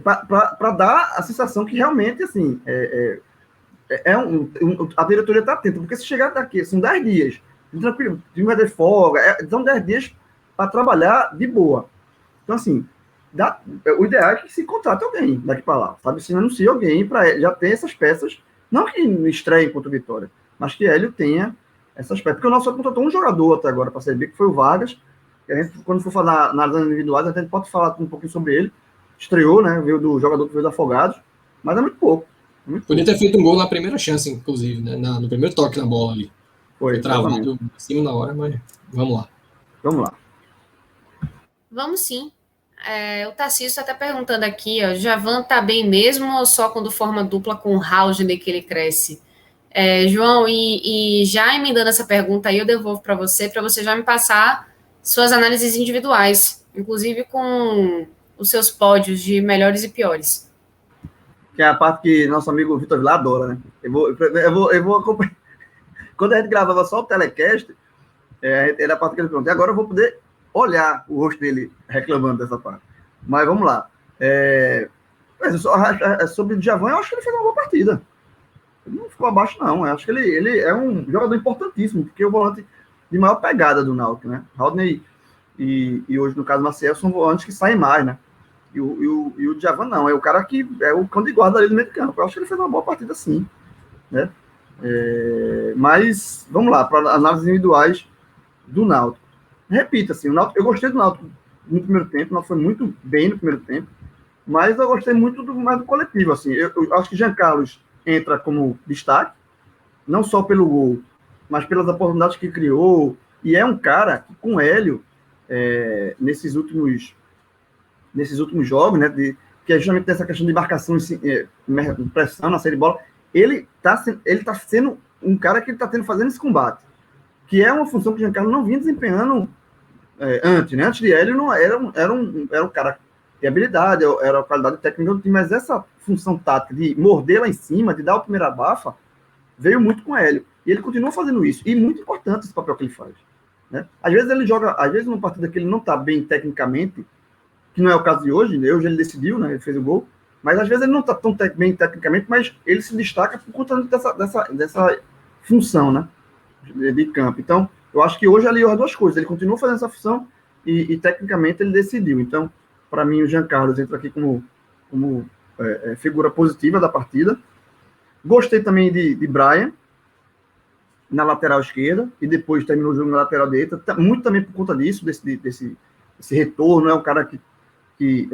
Para dar a sensação que realmente, assim, a diretoria está atenta, porque se chegar daqui, são 10 dias, tranquilo, de uma de folga, são 10 dias para trabalhar de boa. Então, assim, o ideal é que se contrate alguém daqui para lá, sabe? Se anuncia alguém para já ter essas peças, não que estreiem contra o Vitória, mas que Hélio tenha essas peças. Porque o nosso só contratou um jogador até agora para a Série B, que foi o Vargas, que a gente, quando for falar nas individuais, a gente pode falar um pouquinho sobre ele. Estreou, né? Veio do jogador que veio do Afogados, mas é muito pouco.
Podia ter feito um gol na primeira chance, inclusive, né? No primeiro toque na bola ali. Foi travado em cima na hora, mas vamos lá.
Vamos lá.
Vamos sim. O Tarcísio está até perguntando aqui, ó, Djavan tá bem mesmo ou só quando forma dupla com o Haldane que ele cresce? João, e já emendando essa pergunta aí, eu devolvo para você já me passar suas análises individuais, inclusive com os seus pódios de melhores e piores.
Que é a parte que nosso amigo Vitor Vilar adora, né? Eu vou acompanhar. Quando a gente gravava só o telecast, era a parte que ele perguntou. E agora eu vou poder olhar o rosto dele reclamando dessa parte. Mas vamos lá. Sobre o Djavan, eu acho que ele fez uma boa partida. Ele não ficou abaixo, não. Eu acho que ele é um jogador importantíssimo, porque é o volante de maior pegada do Náutico, né? Rodney e hoje, no caso, Maciel, são volantes que saem mais, né? E o Djavan não, é o cara que é o cão de guarda ali no meio do campo. Eu acho que ele fez uma boa partida, sim. Né? Mas, vamos lá, para análises individuais do Náutico. Repito, assim, eu gostei do Náutico no primeiro tempo, o Náutico foi muito bem no primeiro tempo, mas eu gostei muito mais do coletivo, assim. Eu acho que Jean Carlos entra como destaque, não só pelo gol, mas pelas oportunidades que criou, e é um cara que, com o Hélio, nesses últimos jogos, né, que é justamente dessa questão de marcação, pressão na série de bola, ele tá sendo um cara que ele está fazendo esse combate, que é uma função que o Jean Carlos não vinha desempenhando antes, né? Antes de Hélio não era um cara de habilidade, era a qualidade técnica do time, mas essa função tática de morder lá em cima, de dar a primeira abafa, veio muito com Hélio, e ele continua fazendo isso, e muito importante esse papel que ele faz, né? Às vezes ele joga, numa partida que ele não está bem tecnicamente, que não é o caso de hoje, né? Hoje ele decidiu, né? Ele fez o gol, mas às vezes ele não está tão bem tecnicamente, mas ele se destaca por conta dessa função, né? De campo. Então, eu acho que hoje aliou as duas coisas, ele continua fazendo essa função e tecnicamente ele decidiu. Então, para mim, o Jean Carlos entra aqui como figura positiva da partida. Gostei também de Brian na lateral esquerda, e depois terminou o jogo na lateral direita, muito também por conta disso, desse retorno, é um cara que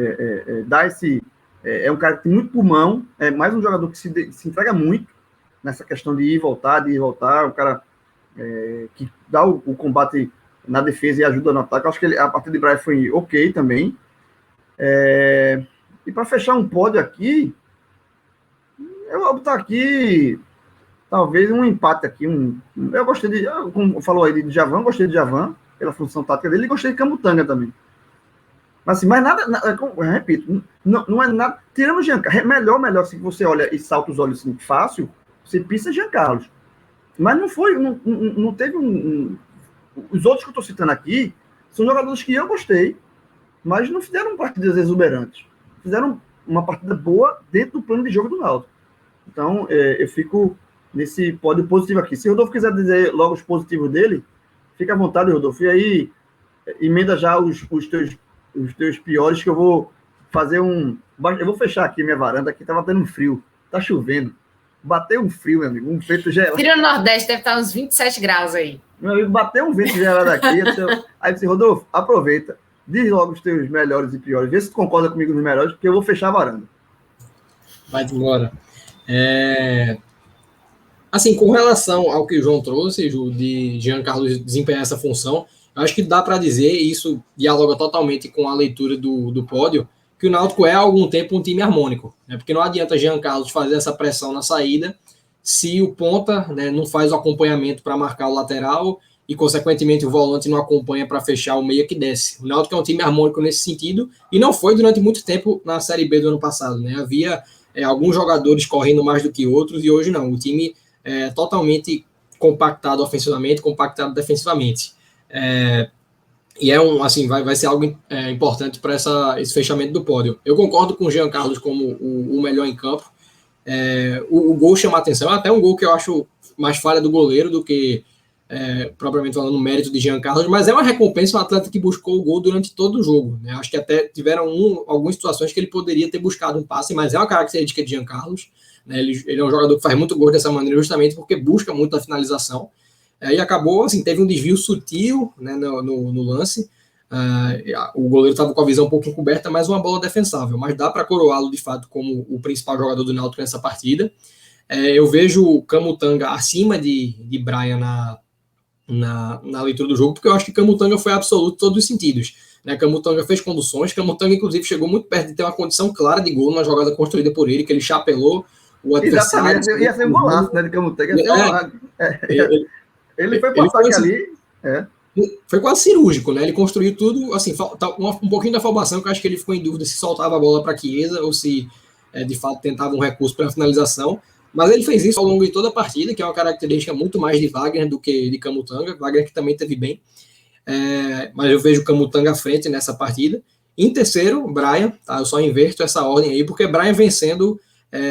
dá esse... É um cara que tem muito pulmão, é mais um jogador que se entrega muito nessa questão de ir e voltar, um cara que dá o combate na defesa e ajuda no ataque. Eu acho que a partida de Brian foi ok também. E para fechar um pódio aqui, eu vou botar aqui talvez um empate aqui. Eu gostei como falou aí de Djavan, gostei de Djavan pela função tática dele, e gostei de Camutanga também. Mas assim, repito, não é nada. Tirando o Jean Carlos, melhor, se você olha e salta os olhos assim, fácil, você pisa Jean Carlos. Mas não teve os outros que eu estou citando aqui são jogadores que eu gostei, mas não fizeram partidas exuberantes. Fizeram uma partida boa dentro do plano de jogo do Náutico. Então, eu fico nesse pódio positivo aqui. Se o Rodolfo quiser dizer logo os positivos dele, fica à vontade, Rodolfo. E aí, emenda já os teus piores, que eu vou fazer Eu vou fechar aqui minha varanda, aqui tá batendo um frio, tá chovendo. Bateu um frio, meu amigo, um vento gelado.
Frio no Nordeste deve estar uns 27 graus aí.
Meu amigo, bateu um vento gelado aqui. Aí você, Rodolfo, aproveita, diz logo os teus melhores e piores, vê se tu concorda comigo nos melhores, porque eu vou fechar a varanda.
Vai embora. Assim, com relação ao que o João trouxe, Ju, de Jean Carlos desempenhar essa função, eu acho que dá para dizer, e isso dialoga totalmente com a leitura do pódio, que o Náutico é há algum tempo um time harmônico, né? Porque não adianta Jean Carlos fazer essa pressão na saída se o ponta, né, não faz o acompanhamento para marcar o lateral e, consequentemente, o volante não acompanha para fechar o meia que desce. O Náutico é um time harmônico nesse sentido, e não foi durante muito tempo na Série B do ano passado, né? Havia alguns jogadores correndo mais do que outros, e hoje não. O time é totalmente compactado ofensivamente, compactado defensivamente. E assim, vai ser algo importante para esse fechamento do pódio. Eu concordo com o Jean Carlos como o melhor em campo. O gol chama a atenção, até um gol que eu acho mais falha do goleiro do que propriamente falando no mérito de Jean Carlos, mas é uma recompensa ao atleta que buscou o gol durante todo o jogo, né? Acho que até tiveram algumas situações que ele poderia ter buscado um passe, mas é uma característica de Jean Carlos, né? Ele é um jogador que faz muito gol dessa maneira justamente porque busca muito a finalização. E acabou, assim, teve um desvio sutil, né, no lance, O goleiro estava com a visão um pouco encoberta, mas uma bola defensável. Mas dá para coroá-lo, de fato, como o principal jogador do Náutico nessa partida. Eu vejo o Camutanga acima de Brian na leitura do jogo, porque eu acho que Camutanga foi absoluto em todos os sentidos. Né? Camutanga fez conduções, Camutanga, inclusive, chegou muito perto de ter uma condição clara de gol numa jogada construída por ele, que ele chapelou o adversário.
Exatamente, ia ser um golaço, né, de Camutanga. Ele foi passar aqui ali.
Foi quase cirúrgico, né? Ele construiu tudo, assim, um pouquinho da afobação, que eu acho que ele ficou em dúvida se soltava a bola para Chiesa ou se, de fato, tentava um recurso para a finalização. Mas ele fez isso ao longo de toda a partida, que é uma característica muito mais de Wagner do que de Camutanga. Wagner que também teve bem. Mas eu vejo Camutanga à frente nessa partida. Em terceiro, Brian, tá? Eu só inverto essa ordem aí, porque Brian vem sendo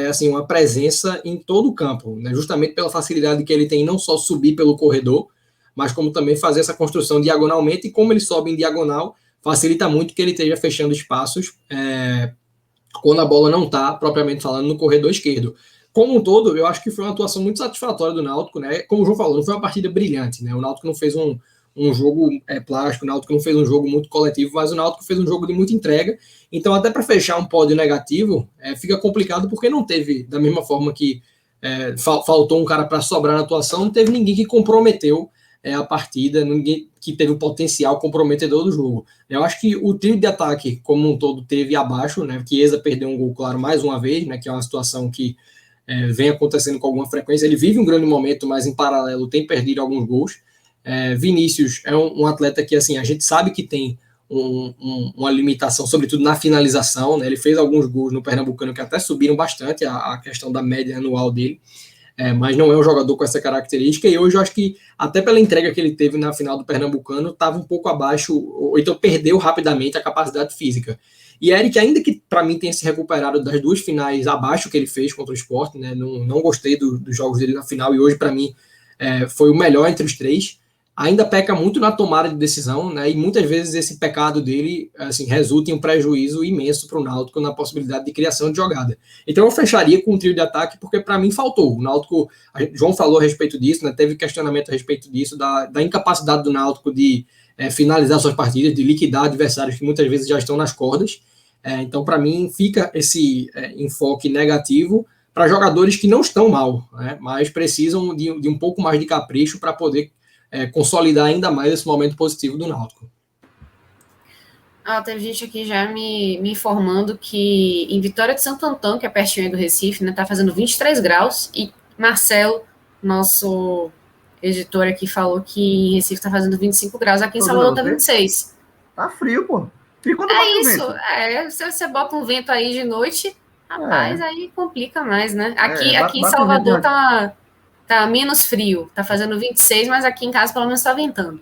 assim, uma presença em todo o campo, né? Justamente pela facilidade que ele tem não só subir pelo corredor, mas como também fazer essa construção diagonalmente, e como ele sobe em diagonal, facilita muito que ele esteja fechando espaços quando a bola não está, propriamente falando, no corredor esquerdo. Como um todo, eu acho que foi uma atuação muito satisfatória do Náutico, né? Como o João falou, não foi uma partida brilhante, né? O Náutico não fez um jogo plástico, o Náutico não fez um jogo muito coletivo, mas o Náutico fez um jogo de muita entrega. Então, até para fechar um pódio negativo, fica complicado, porque não teve, da mesma forma que faltou um cara para sobrar na atuação, não teve ninguém que comprometeu a partida, ninguém que teve o potencial comprometedor do jogo. Eu acho que o trio de ataque, como um todo, teve abaixo, né? Chiesa perdeu um gol claro mais uma vez, né? Que é uma situação que vem acontecendo com alguma frequência. Ele vive um grande momento, mas em paralelo tem perdido alguns gols. Vinícius é um atleta que, assim, a gente sabe que tem uma limitação, sobretudo na finalização, né? Ele fez alguns gols no Pernambucano que até subiram bastante a questão da média anual dele. Mas não é um jogador com essa característica, e hoje eu acho que, até pela entrega que ele teve na final do Pernambucano, estava um pouco abaixo, ou então perdeu rapidamente a capacidade física. E Eric, ainda que para mim tenha se recuperado das duas finais abaixo que ele fez contra o Sport, né, não gostei dos jogos dele na final, e hoje para mim foi o melhor entre os três, ainda peca muito na tomada de decisão, né, e muitas vezes esse pecado dele assim, resulta em um prejuízo imenso para o Náutico na possibilidade de criação de jogada. Então eu fecharia com um trio de ataque, porque para mim faltou. O Náutico, João falou a respeito disso, né, teve questionamento a respeito disso, da incapacidade do Náutico de finalizar suas partidas, de liquidar adversários que muitas vezes já estão nas cordas. Então para mim fica esse enfoque negativo para jogadores que não estão mal, né, mas precisam de um pouco mais de capricho para poder consolidar ainda mais esse momento positivo do Náutico.
Teve gente aqui já me informando que em Vitória de Santo Antão, que é pertinho aí do Recife, né, tá fazendo 23 graus, e Marcelo, nosso editor aqui, falou que em Recife tá fazendo 25 graus, aqui em Salvador tá 26.
Tá frio, pô.
E quando se você bota um vento aí de noite, rapaz, aí complica mais, né? Aqui em Salvador tá menos frio, tá fazendo 26, mas aqui em casa pelo menos tá ventando.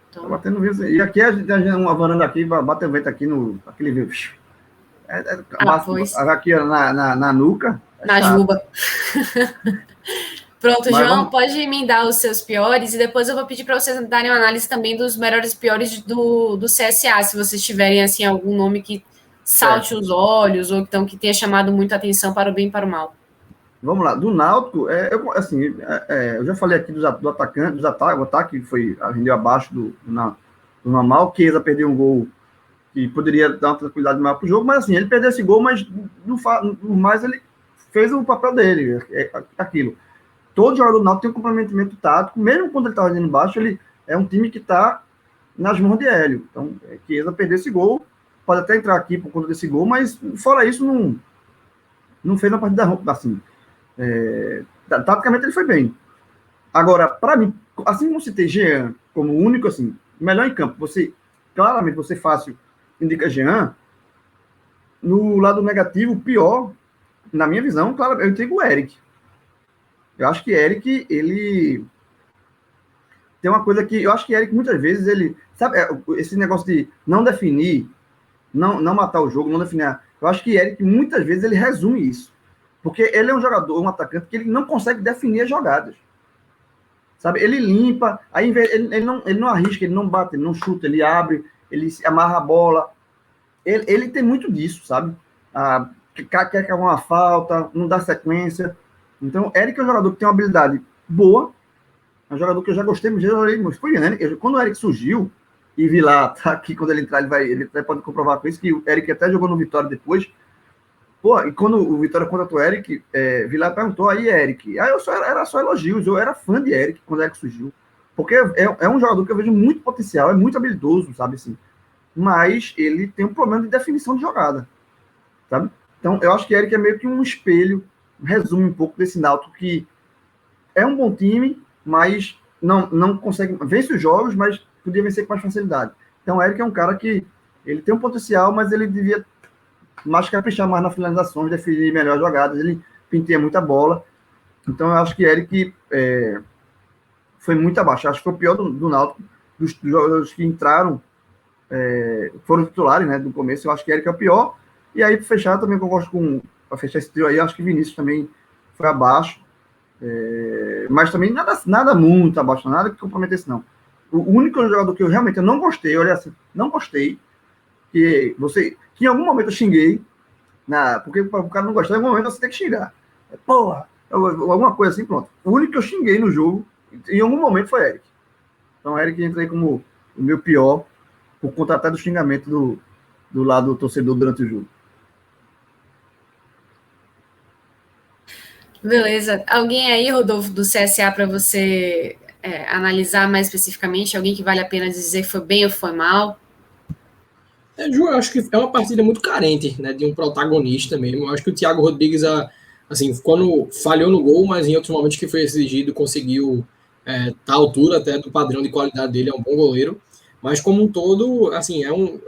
Então...
Tá batendo vento. E aqui a gente uma varanda aqui, bate o vento aqui aquele vento. Aqui na nuca.
Na juba. Pronto, mas João, pode me dar os seus piores, e depois eu vou pedir para vocês darem uma análise também dos melhores e piores do CSA, se vocês tiverem assim, algum nome que salte os olhos, ou então que tenha chamado muito a atenção para o bem e para o mal.
Vamos lá, do Náutico, eu já falei aqui do atacante, o ataque foi rendeu abaixo do normal, Chiesa perdeu um gol que poderia dar uma tranquilidade maior para o jogo, mas assim, ele perdeu esse gol, mas no mais ele fez o papel dele, aquilo. Todo jogador do Náutico tem um comprometimento tático, mesmo quando ele está rendendo baixo, ele é um time que está nas mãos de Hélio. Então, Chiesa perder esse gol, pode até entrar aqui por conta desse gol, mas fora isso, não fez uma partida assim. Taticamente ele foi bem. Agora, para mim, assim como citei Jean como único, assim, melhor em campo, claramente, você fácil indica Jean, no lado negativo, pior, na minha visão, claro, eu digo o Eric. Eu acho que Eric, ele tem uma coisa que, eu acho que Eric, muitas vezes, ele, sabe, esse negócio de não definir, não matar o jogo, não definir, eu acho que Eric, muitas vezes, ele resume isso. Porque ele é um jogador, um atacante, que ele não consegue definir as jogadas. Sabe? Ele limpa, aí ele não arrisca, ele não bate, ele não chuta, ele abre, ele amarra a bola. Ele tem muito disso, sabe? Quer cavar uma falta, não dá sequência. Então, Eric é um jogador que tem uma habilidade boa, é um jogador que eu já gostei muito, quando o Eric surgiu, e Vilar tá aqui, quando ele entrar, ele até pode comprovar com isso, que o Eric até jogou no Vitória depois. Pô, e quando o Vitória contratou o Eric, Vilar perguntou, aí Eric. Aí era só elogios, eu era fã de Eric quando o Eric surgiu. Porque é um jogador que eu vejo muito potencial, é muito habilidoso, sabe assim. Mas ele tem um problema de definição de jogada, sabe? Então, eu acho que Eric é meio que um espelho, resume um pouco desse Náutico, que é um bom time, mas não consegue, vence os jogos, mas podia vencer com mais facilidade. Então, o Eric é um cara que ele tem um potencial, mas ele devia mais caprichar mais nas finalizações, definir melhor as jogadas, ele pinteia muita bola. Então, eu acho que Eric foi muito abaixo. Acho que foi o pior do Náutico, dos jogadores que entraram, foram titulares, né, do começo. Eu acho que Eric é o pior. E aí, para fechar, também concordo para fechar esse trio aí, acho que Vinícius também foi abaixo. Mas também nada muito abaixo, nada que comprometesse, não. O único jogador que eu realmente não gostei, olha assim, não gostei, que em algum momento eu xinguei, porque o cara não gostar, em algum momento você tem que xingar. Porra, alguma coisa assim, pronto. O único que eu xinguei no jogo, em algum momento, foi Eric. Então, Eric entra aí como o meu pior, por conta até do xingamento do lado do torcedor durante o jogo.
Beleza. Alguém aí, Rodolfo, do CSA, para você analisar mais especificamente? Alguém que vale a pena dizer que foi bem ou foi mal?
Ju, eu acho que é uma partida muito carente, né, de um protagonista mesmo. Eu acho que o Thiago Rodrigues, assim, quando falhou no gol, mas em outros momentos que foi exigido, conseguiu tá à altura até do padrão de qualidade dele, é um bom goleiro. Mas como um todo, assim,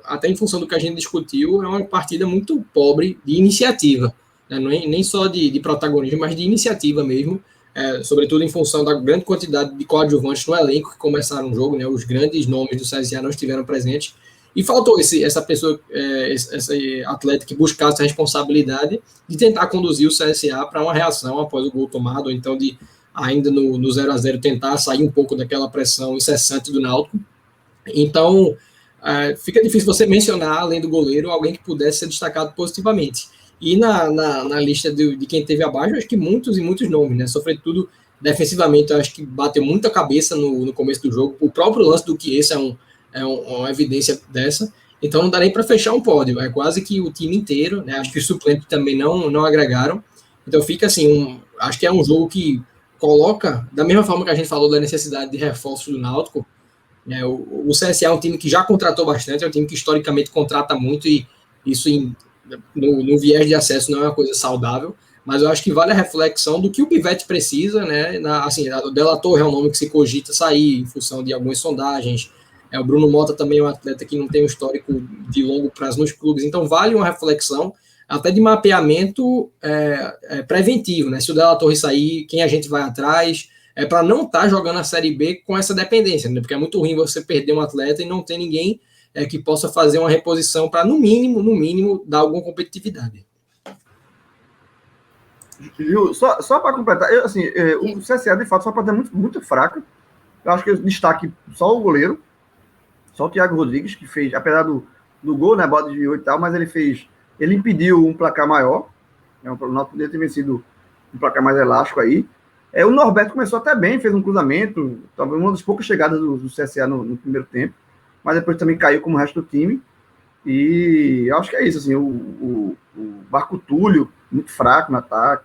até em função do que a gente discutiu, é uma partida muito pobre de iniciativa, né? Não é, nem só de protagonismo, mas de iniciativa mesmo, sobretudo em função da grande quantidade de coadjuvantes no elenco que começaram o jogo, né? Os grandes nomes do CSA não estiveram presentes, e faltou essa pessoa, esse atleta que buscasse a responsabilidade de tentar conduzir o CSA para uma reação após o gol tomado, ou então de, ainda no 0-0, tentar sair um pouco daquela pressão incessante do Náutico. Então, fica difícil você mencionar, além do goleiro, alguém que pudesse ser destacado positivamente. E na lista de quem teve abaixo, acho que muitos e muitos nomes, né? Sobretudo, defensivamente, eu acho que bateu muita cabeça no começo do jogo. O próprio lance do Chiesa é uma evidência dessa. Então, não dá nem para fechar um pódio. É quase que o time inteiro, né? Acho que os suplentes também não agregaram. Então, fica assim, acho que é um jogo que coloca, da mesma forma que a gente falou da necessidade de reforços do Náutico, o CSA é um time que já contratou bastante, é um time que historicamente contrata muito, e isso no viés de acesso não é uma coisa saudável, mas eu acho que vale a reflexão do que o Pivete precisa, né? Assim, o Della Torre é um nome que se cogita sair em função de algumas sondagens, o Bruno Mota também é um atleta que não tem um histórico de longo prazo nos clubes, então vale uma reflexão até de mapeamento preventivo, né? Se o Della Torre sair, quem a gente vai atrás, para não estar jogando a Série B com essa dependência, né? Porque é muito ruim você perder um atleta e não ter ninguém que possa fazer uma reposição para, no mínimo, dar alguma competitividade.
Gil, só para completar, o CSA, de fato, foi uma partida muito, muito fraca. Eu acho que eu destaque só o goleiro, só o Thiago Rodrigues, que fez, apesar do gol, né, bola desviou e tal, mas ele impediu um placar maior. O Náutico poderia ter vencido um placar mais elástico aí. O Norberto começou até bem, fez um cruzamento, talvez uma das poucas chegadas do CSA no primeiro tempo, mas depois também caiu como o resto do time. E eu acho que é isso, assim, o Barco Túlio, muito fraco no ataque.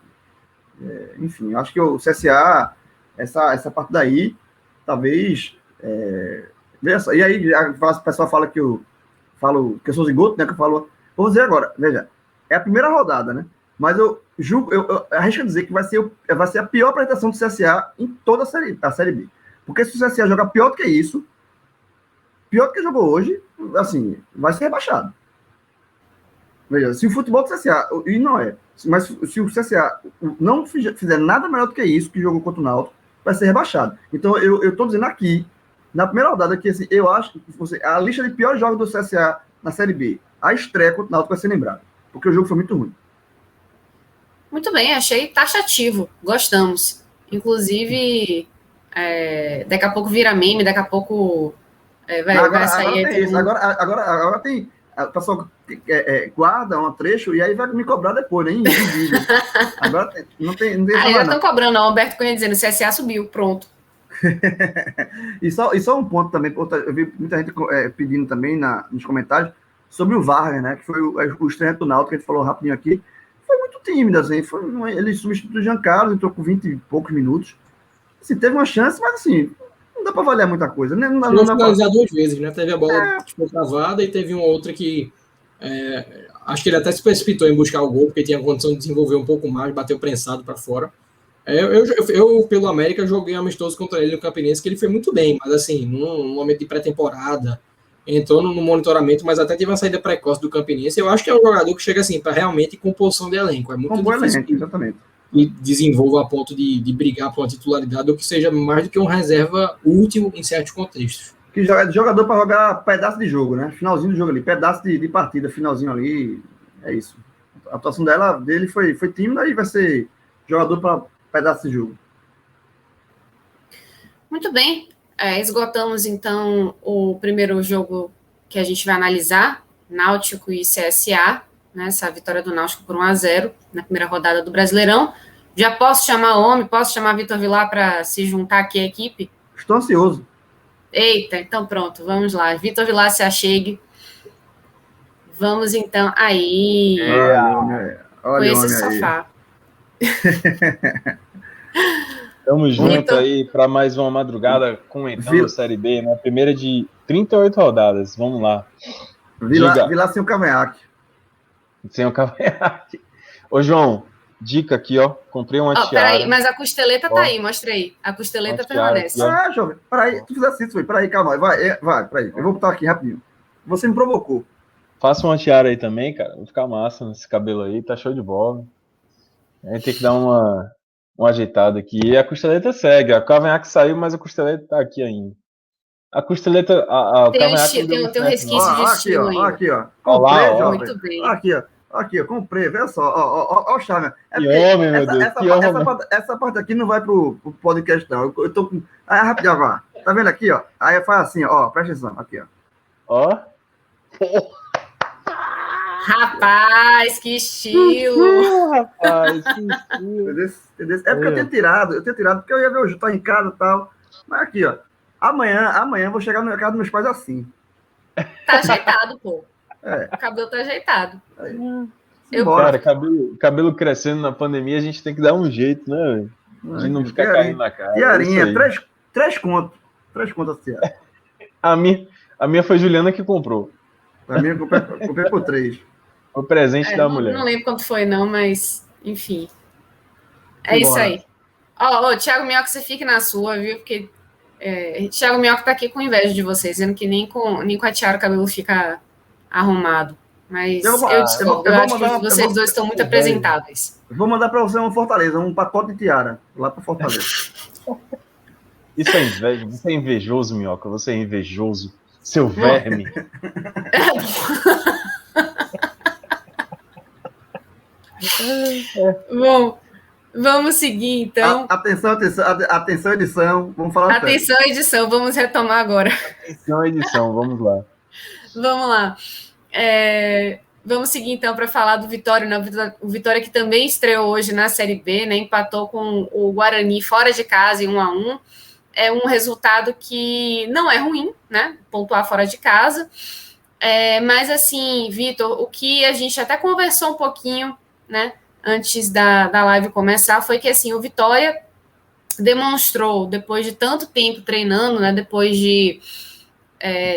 Enfim, eu acho que o CSA, essa parte daí, talvez... veja só, e aí o pessoal fala que eu sou zigoto, né, que eu falo... Vou dizer agora, veja, é a primeira rodada, né? Mas eu arrisco a dizer que vai ser a pior apresentação do CSA em toda a Série B. Porque se o CSA jogar pior do que isso, pior do que jogou hoje, assim, vai ser rebaixado. Veja, se o futebol do CSA, e não é, mas se o CSA não fizer nada melhor do que isso que jogou contra o Náutico, vai ser rebaixado. Então, eu estou dizendo aqui, na primeira rodada, que assim, eu acho que a lista de piores jogos do CSA na Série B, a estreia contra o Náutico vai ser lembrada, porque o jogo foi muito ruim.
Muito bem, achei taxativo, gostamos. Inclusive, daqui a pouco vira meme, daqui a pouco vai sair...
Agora tem... O pessoal guarda um trecho e aí vai me cobrar depois, né? Agora não tem
já estão cobrando, o Alberto Cunha dizendo, o CSA subiu, pronto.
E só um ponto também, eu vi muita gente pedindo também nos comentários sobre o Wagner, né? Que foi o estreante do Náutico, que a gente falou rapidinho aqui. Foi muito tímido, assim. Ele substituiu o Jean Carlos, entrou com 20 e poucos minutos. Assim, teve uma chance, mas assim, não dá para avaliar muita coisa. Né?
Chegou a finalizar 2 vezes, né? Teve a bola que foi travada e teve uma outra que acho que ele até se precipitou em buscar o gol, porque tinha condição de desenvolver um pouco mais, bateu prensado para fora. Eu, pelo América, joguei amistoso contra ele no Campinense, que ele foi muito bem, mas assim, num momento de pré-temporada, entrou no monitoramento, mas até teve uma saída precoce do Campinense. Eu acho que é um jogador que chega assim, para realmente composição de elenco. É muito difícil
elenco, exatamente.
E desenvolva a ponto de brigar por uma titularidade, ou que seja mais do que um reserva útil em certos contextos.
Que jogador para jogar pedaço de jogo, né? Finalzinho do jogo ali, pedaço de partida, finalzinho ali, é isso. A atuação dele foi tímida e vai ser jogador para pedaço de jogo.
Muito bem. Esgotamos, então, o primeiro jogo que a gente vai analisar, Náutico e CSA, né, essa vitória do Náutico por 1-0 na primeira rodada do Brasileirão. Já posso chamar o homem, posso chamar Vitor Vilar para se juntar aqui à equipe?
Estou ansioso.
Eita, então pronto, vamos lá. Vitor Vilar, se achegue. Vamos, então, aí. Com esse sofá.
Tamo junto aí para mais uma madrugada comentando a Série B, né? Primeira de 38 rodadas. Vamos lá.
Vilar sem o cavanhaque.
Sem o cavanhaque. Ô, João, dica aqui, ó. Comprei uma tiara.
Peraí, mas a costeleta tá aí, mostra aí. A costeleta permanece.
Jovem, peraí, tu fizesse isso, peraí, calma, vai, peraí. Eu vou botar aqui rapidinho. Você me provocou.
Faça uma tiara aí também, cara. Vai ficar massa nesse cabelo aí, tá show de bola. A gente tem que dar uma ajeitada aqui. E a costeleta segue. A cavanhaque saiu, mas a costeleta tá aqui ainda. A costeleta. O cavanhaque
tem um resquício de estilo aí.
Aqui, ó. Comprei, jovem.
Muito bem.
Aqui, ó. Comprei. Vê só. Ó, o charme.
Que homem, meu Deus.
Essa parte aqui não vai pro podcast, não. Eu tô com. Aí, rapidinho, agora. Tá vendo aqui, ó? Aí faz assim, ó. Presta atenção. Aqui, ó.
Ó.
Rapaz, que estilo!
Rapaz, que estilo!
Entendeu? É porque eu tenho tirado porque eu ia ver o Ju tá em casa e tal. Mas aqui, ó. Amanhã eu vou chegar no casa dos meus pais assim.
Tá ajeitado, pô. O cabelo tá ajeitado.
Cara, cabelo crescendo na pandemia, a gente tem que dar um jeito, né, velho? De não ficar caindo na cara.
Tiarinha, 3 contos. 3 contos a tiara.
A minha foi Juliana que comprou.
A minha eu comprei por 3.
O presente da mulher.
Não lembro quanto foi, não, mas enfim. É isso aí. Ó, Thiago Minhoca, você fique na sua, viu? Porque Thiago Minhoca tá aqui com inveja de vocês, dizendo que nem com a tiara o cabelo fica arrumado. Mas eu discordo. Eu acho que vocês dois estão muito apresentáveis.
Vou mandar para você uma Fortaleza, um pacote de tiara, lá para Fortaleza.
Isso é inveja. Você é invejoso, Minhoca. Você é invejoso. Seu verme.
Bom, vamos seguir, então.
Atenção, edição. Vamos falar
Atenção, edição. Vamos retomar agora.
Atenção, edição. Vamos lá.
Vamos lá. Vamos seguir, então, para falar do Vitória, né? O Vitória que também estreou hoje na Série B, né? Empatou com o Guarani fora de casa em 1-1. É um resultado que não é ruim, né? Pontuar fora de casa. Mas, assim, Vitor, o que a gente até conversou um pouquinho, né? Antes da live começar, foi que, assim, o Vitória demonstrou, depois de tanto tempo treinando, né? Depois de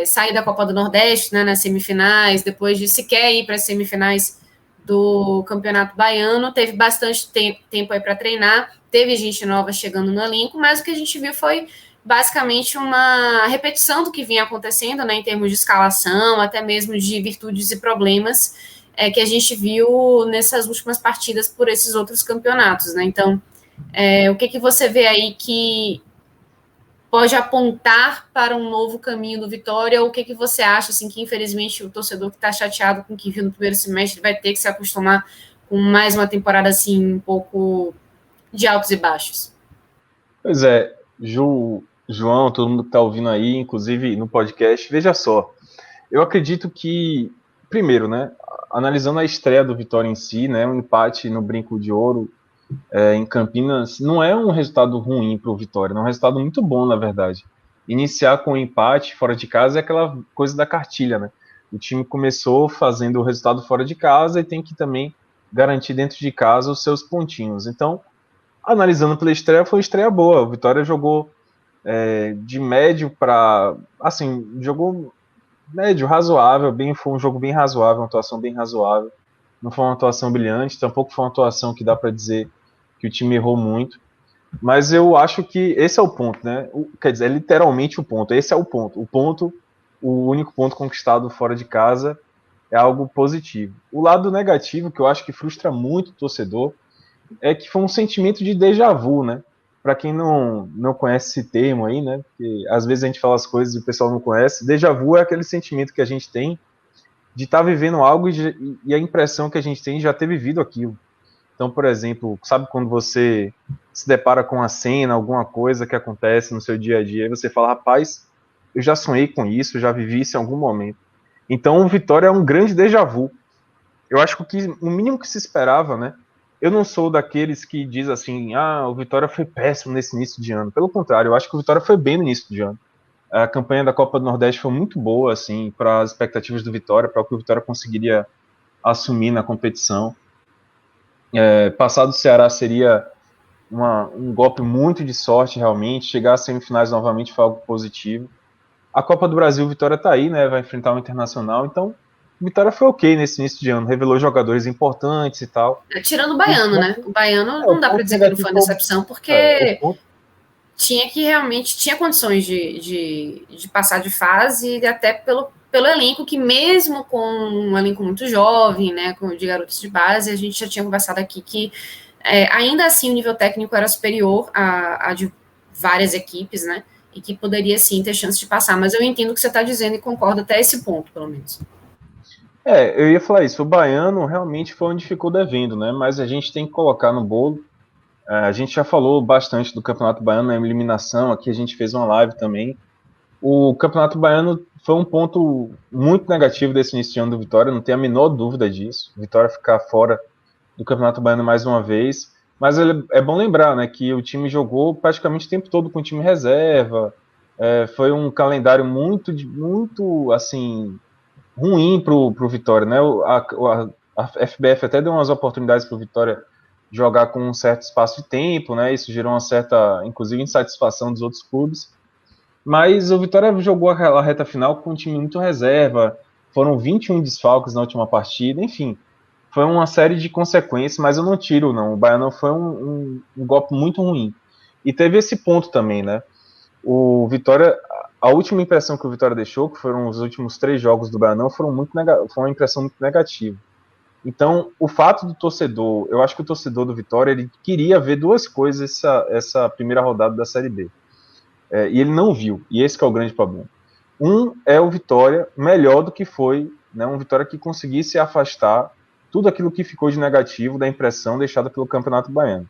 sair da Copa do Nordeste, né, nas semifinais, depois de sequer ir para as semifinais do Campeonato Baiano, teve bastante tempo aí para treinar, teve gente nova chegando no elenco, mas o que a gente viu foi basicamente uma repetição do que vinha acontecendo, né, em termos de escalação, até mesmo de virtudes e problemas que a gente viu nessas últimas partidas por esses outros campeonatos, né? Então, o que você vê aí que pode apontar para um novo caminho do Vitória, ou o que você acha, assim, que infelizmente o torcedor que está chateado com o que viu no primeiro semestre vai ter que se acostumar com mais uma temporada, assim, um pouco de altos e baixos?
Pois é, João, todo mundo que está ouvindo aí, inclusive no podcast, veja só, eu acredito que, primeiro, né, analisando a estreia do Vitória em si, né, um empate no Brinco de Ouro, em Campinas não é um resultado ruim para o Vitória, é um resultado muito bom, na verdade. Iniciar com um empate fora de casa é aquela coisa da cartilha, né? O time começou fazendo o resultado fora de casa e tem que também garantir dentro de casa os seus pontinhos. Então, analisando pela estreia, foi uma estreia boa. O Vitória jogou de médio para... Assim, jogou médio, razoável, foi um jogo bem razoável, uma atuação bem razoável. Não foi uma atuação brilhante, tampouco foi uma atuação que dá para dizer que o time errou muito. Mas eu acho que esse é o ponto, né? Quer dizer, é literalmente o ponto. Esse é o ponto. O único ponto conquistado fora de casa é algo positivo. O lado negativo, que eu acho que frustra muito o torcedor, é que foi um sentimento de déjà vu, né? Para quem não conhece esse termo aí, né? Porque às vezes a gente fala as coisas e o pessoal não conhece. Déjà vu é aquele sentimento que a gente tem de estar vivendo algo e a impressão que a gente tem de já ter vivido aquilo. Então, por exemplo, sabe quando você se depara com uma cena, alguma coisa que acontece no seu dia a dia, e você fala, rapaz, eu já sonhei com isso, eu já vivi isso em algum momento. Então, o Vitória é um grande déjà vu. Eu acho que o mínimo que se esperava, né? Eu não sou daqueles que diz assim, o Vitória foi péssimo nesse início de ano. Pelo contrário, eu acho que o Vitória foi bem no início de ano. A campanha da Copa do Nordeste foi muito boa, assim, para as expectativas do Vitória, para o que o Vitória conseguiria assumir na competição. Passar do Ceará seria um golpe muito de sorte, realmente. Chegar às semifinais novamente foi algo positivo. A Copa do Brasil, o Vitória tá aí, né? Vai enfrentar o Internacional. Então, o Vitória foi ok nesse início de ano. Revelou jogadores importantes e tal.
Tirando o Baiano, né? O Baiano não
O
dá para
ponto
dizer que não
negativo
foi uma decepção,
o
porque
ponto,
tinha condições de passar de fase, e até pelo elenco, que mesmo com um elenco muito jovem, né, de garotos de base, a gente já tinha conversado aqui que ainda assim o nível técnico era superior a de várias equipes, né, e que poderia sim ter chance de passar, mas eu entendo o que você está dizendo e concordo até esse ponto, pelo menos.
eu ia falar isso. O Baiano realmente foi onde ficou devendo, né? Mas a gente tem que colocar no bolo. A gente já falou bastante do Campeonato Baiano na eliminação. Aqui a gente fez uma live também. O Campeonato Baiano foi um ponto muito negativo desse início de ano do Vitória, não tem a menor dúvida disso. Vitória ficar fora do Campeonato Baiano mais uma vez. Mas é bom lembrar, né, que o time jogou praticamente o tempo todo com o time reserva. Foi um calendário muito assim, ruim para o Vitória, né? A FBF até deu umas oportunidades para o Vitória jogar com um certo espaço de tempo, né? Isso gerou uma certa, inclusive, insatisfação dos outros clubes. Mas o Vitória jogou aquela reta final com um time muito reserva. Foram 21 desfalques na última partida, enfim. Foi uma série de consequências, mas eu não tiro, não. O Baiano foi um golpe muito ruim. E teve esse ponto também, né? O Vitória, a última impressão que o Vitória deixou, que foram os últimos 3 jogos do Baiano, foi uma impressão muito negativa. Então, o fato do torcedor, eu acho que o torcedor do Vitória, ele queria ver duas coisas essa primeira rodada da Série B. E ele não viu, e esse que é o grande problema. Um é o Vitória melhor do que foi, né, um Vitória que conseguisse afastar tudo aquilo que ficou de negativo da impressão deixada pelo Campeonato Baiano.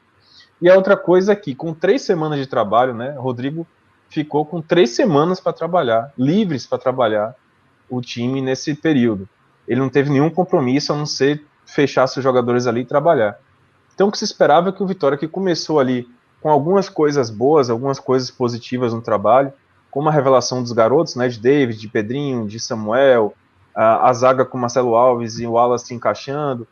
E a outra coisa é que, com 3 semanas de trabalho, né, Rodrigo ficou com 3 semanas para trabalhar, livres para trabalhar o time nesse período. Ele não teve nenhum compromisso a não ser fechar seus jogadores ali e trabalhar. Então, o que se esperava é que o Vitória, que começou ali com algumas coisas boas, algumas coisas positivas no trabalho, como a revelação dos garotos, né, de David, de Pedrinho, de Samuel, a zaga com Marcelo Alves e o Wallace se encaixando,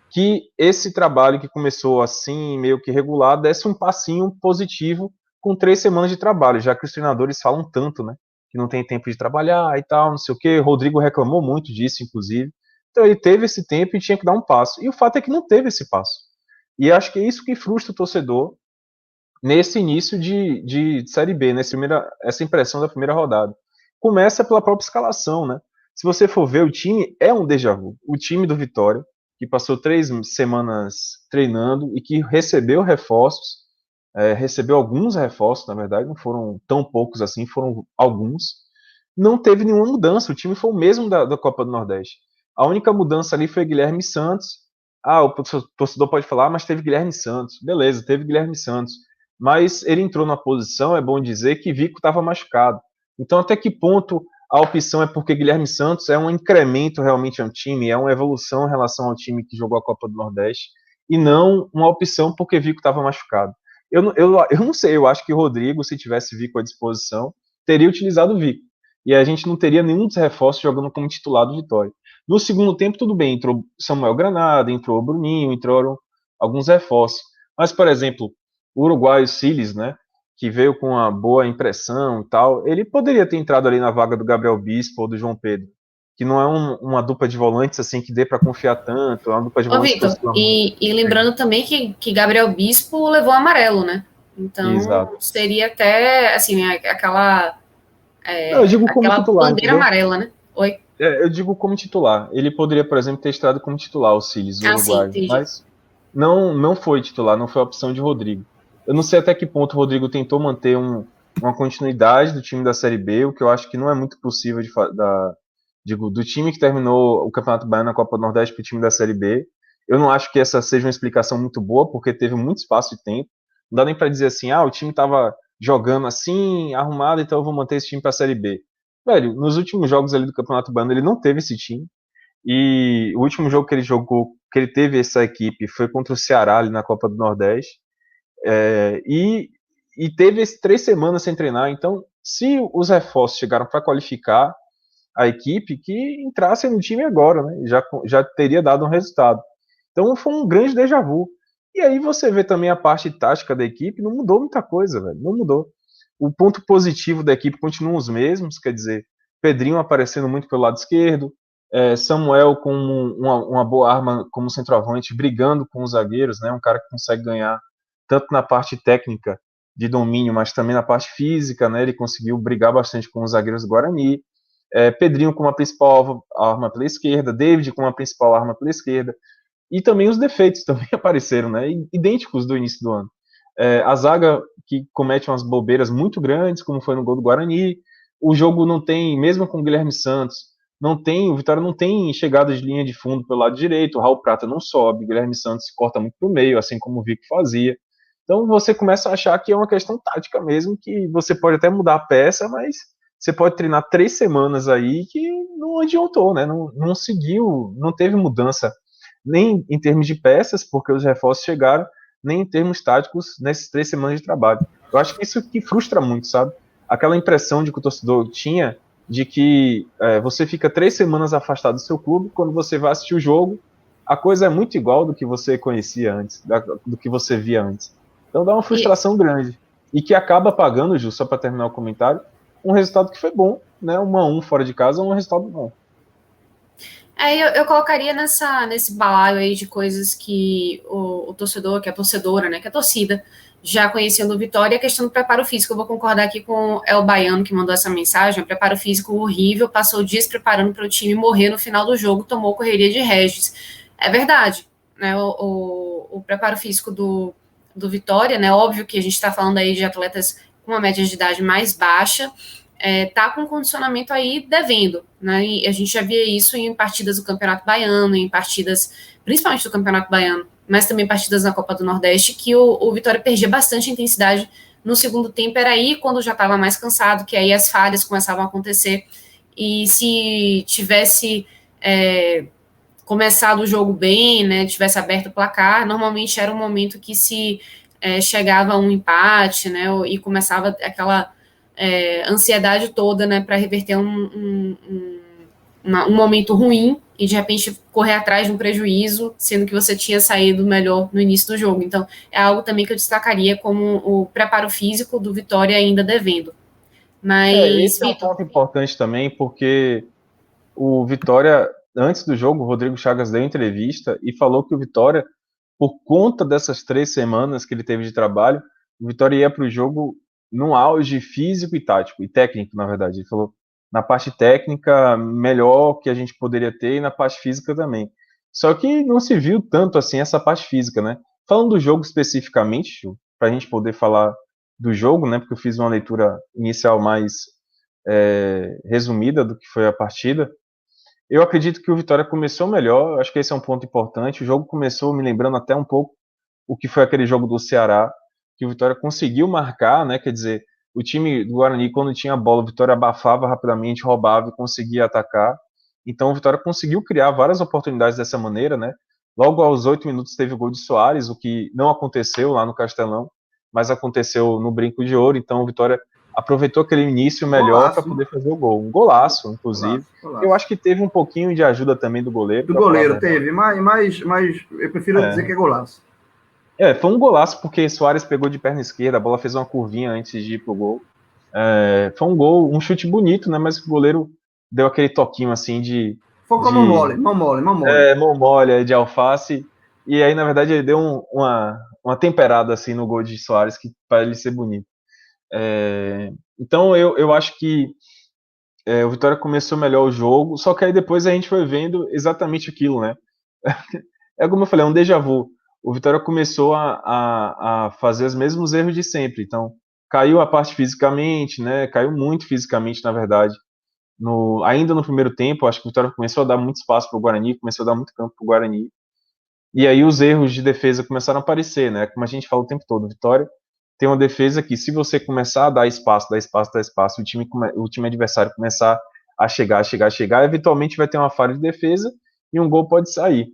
que esse trabalho que começou assim, meio que regular, desse um passinho positivo com 3 semanas de trabalho, já que os treinadores falam tanto, né, que não tem tempo de trabalhar e tal, não sei o quê. Rodrigo reclamou muito disso, inclusive. Então ele teve esse tempo e tinha que dar um passo. E o fato é que não teve esse passo. E acho que é isso que frustra o torcedor nesse início de Série B, essa impressão da primeira rodada. Começa pela própria escalação, né? Se você for ver, o time é um déjà vu. O time do Vitória, que passou 3 semanas treinando e que recebeu reforços, recebeu alguns reforços, na verdade, não foram tão poucos assim, foram alguns, não teve nenhuma mudança, o time foi o mesmo da Copa do Nordeste. A única mudança ali foi Guilherme Santos. O torcedor pode falar, mas teve Guilherme Santos. Beleza, teve Guilherme Santos. Mas ele entrou na posição, é bom dizer, que Vico estava machucado. Então, até que ponto a opção é porque Guilherme Santos é um incremento realmente ao time, é uma evolução em relação ao time que jogou a Copa do Nordeste, e não uma opção porque Vico estava machucado. Eu não sei, eu acho que o Rodrigo, se tivesse Vico à disposição, teria utilizado o Vico. E a gente não teria nenhum dos reforços jogando como titular do Vitória. No segundo tempo, tudo bem, entrou Samuel Granada, entrou o Bruninho, entraram alguns reforços. Mas, por exemplo, o uruguaio Siles, né, que veio com uma boa impressão e tal, ele poderia ter entrado ali na vaga do Gabriel Bispo ou do João Pedro, que não é uma dupla de volantes assim que dê para confiar tanto, é uma dupla de
Ô,
volantes que
Vitor,
oscila muito.
e lembrando também que Gabriel Bispo levou amarelo, né? Então,
Exato.
seria até, assim,
Não, eu digo como
aquela
titular,
bandeira
entendeu?
amarela, né? Oi?
Eu digo como titular. Ele poderia, por exemplo, ter estado como titular o Siles, o
Ah, sim,
uruguaio,
entendi.
mas não foi titular, não foi a opção de Rodrigo. Eu não sei até que ponto o Rodrigo tentou manter uma continuidade do time da Série B, o que eu acho que não é muito possível do time que terminou o Campeonato Baiano na Copa do Nordeste para o time da Série B. Eu não acho que essa seja uma explicação muito boa, porque teve muito espaço de tempo. Não dá nem para dizer assim, o time estava jogando assim, arrumado, então eu vou manter esse time para a Série B. Velho, nos últimos jogos ali do Campeonato Baiano, ele não teve esse time. E o último jogo que ele jogou, que ele teve essa equipe, foi contra o Ceará ali na Copa do Nordeste. E teve 3 semanas sem treinar. Então, se os reforços chegaram para qualificar a equipe, que entrasse no time agora, né? Já teria dado um resultado. Então, foi um grande déjà vu. E aí você vê também a parte tática da equipe, não mudou muita coisa, velho. Não mudou. O ponto positivo da equipe continua os mesmos, quer dizer, Pedrinho aparecendo muito pelo lado esquerdo, Samuel com uma boa arma como centroavante, brigando com os zagueiros, né? Um cara que consegue ganhar tanto na parte técnica de domínio, mas também na parte física, né? Ele conseguiu brigar bastante com os zagueiros do Guarani. Pedrinho com uma principal arma pela esquerda, David com uma principal arma pela esquerda, e também os defeitos também apareceram, né? Idênticos do início do ano. A zaga que comete umas bobeiras muito grandes, como foi no gol do Guarani. O jogo não tem, mesmo com o Guilherme Santos, o Vitória não tem chegada de linha de fundo pelo lado direito, o Raul Prata não sobe, o Guilherme Santos se corta muito pro meio, assim como o Vic fazia. Então você começa a achar que é uma questão tática mesmo, que você pode até mudar a peça, mas você pode treinar 3 semanas aí que não adiantou, né? Não seguiu, não teve mudança nem em termos de peças, porque os reforços chegaram, nem em termos táticos nessas 3 semanas de trabalho. Eu acho que isso que frustra muito, sabe? Aquela impressão de que o torcedor tinha de que você fica 3 semanas afastado do seu clube, quando você vai assistir o jogo, a coisa é muito igual do que você conhecia antes, do que você via antes. Então dá uma frustração grande. E que acaba pagando, Ju, só para terminar o comentário, um resultado que foi bom, né? 1-1 fora de casa é um resultado bom.
Eu colocaria nesse balaio aí de coisas que o torcedor, que a torcedora, né, que a torcida já conhecia do Vitória, a questão do preparo físico. Eu vou concordar aqui com o El Baiano, que mandou essa mensagem. O preparo físico horrível, passou dias preparando para o time morrer no final do jogo, tomou correria de Regis. É verdade, né? O preparo físico do Vitória, né? Óbvio que a gente está falando aí de atletas com uma média de idade mais baixa, tá com condicionamento aí devendo, né? E a gente já via isso em partidas do Campeonato Baiano, em partidas, principalmente do Campeonato Baiano, mas também partidas na Copa do Nordeste, que o Vitória perdia bastante intensidade no segundo tempo. Era aí quando já estava mais cansado, que aí as falhas começavam a acontecer. E se tivesse começado o jogo bem, né, tivesse aberto o placar, normalmente era um momento que se chegava a um empate, né, e começava aquela ansiedade toda, né, para reverter um momento ruim e de repente correr atrás de um prejuízo, sendo que você tinha saído melhor no início do jogo. Então, é algo também que eu destacaria como o preparo físico do Vitória ainda devendo. Mas,
Esse é um
Vitor...
ponto importante também, porque o Vitória, antes do jogo, o Rodrigo Chagas deu entrevista e falou que o Vitória, por conta dessas 3 semanas que ele teve de trabalho, o Vitória ia para o jogo num auge físico e tático, e técnico, na verdade. Ele falou, na parte técnica, melhor que a gente poderia ter, e na parte física também. Só que não se viu tanto assim essa parte física, né? Falando do jogo especificamente, para a gente poder falar do jogo, né? Porque eu fiz uma leitura inicial mais resumida do que foi a partida. Eu acredito que o Vitória começou melhor, acho que esse é um ponto importante. O jogo começou me lembrando até um pouco o que foi aquele jogo do Ceará, que o Vitória conseguiu marcar, né? Quer dizer, o time do Guarani, quando tinha a bola, o Vitória abafava rapidamente, roubava e conseguia atacar. Então o Vitória conseguiu criar várias oportunidades dessa maneira, né? Logo aos 8 minutos teve o gol de Soares, o que não aconteceu lá no Castelão, mas aconteceu no Brinco de Ouro. Então o Vitória aproveitou aquele início melhor para poder fazer o gol. Um golaço, inclusive.
Golaço.
Eu acho que teve um pouquinho de ajuda também do goleiro.
Do goleiro teve, mas eu prefiro dizer que é golaço.
Foi um golaço, porque Soares pegou de perna esquerda, a bola fez uma curvinha antes de ir pro gol. Foi um gol, um chute bonito, né? Mas o goleiro deu aquele toquinho assim de.
Foi com mão mole.
Mão mole de alface. E aí, na verdade, ele deu uma temperada assim no gol de Soares, que para ele ser bonito. Então eu acho que o Vitória começou melhor o jogo, só que aí depois a gente foi vendo exatamente aquilo, né? É como eu falei, é um déjà vu. O Vitória começou a fazer os mesmos erros de sempre. Então, caiu a parte fisicamente, né? Caiu muito fisicamente, na verdade. Ainda no primeiro tempo, acho que o Vitória começou a dar muito espaço para o Guarani, começou a dar muito campo para o Guarani. E aí os erros de defesa começaram a aparecer, né? Como a gente fala o tempo todo, Vitória tem uma defesa que, se você começar a dar espaço, o time adversário começar a chegar, eventualmente vai ter uma falha de defesa e um gol pode sair.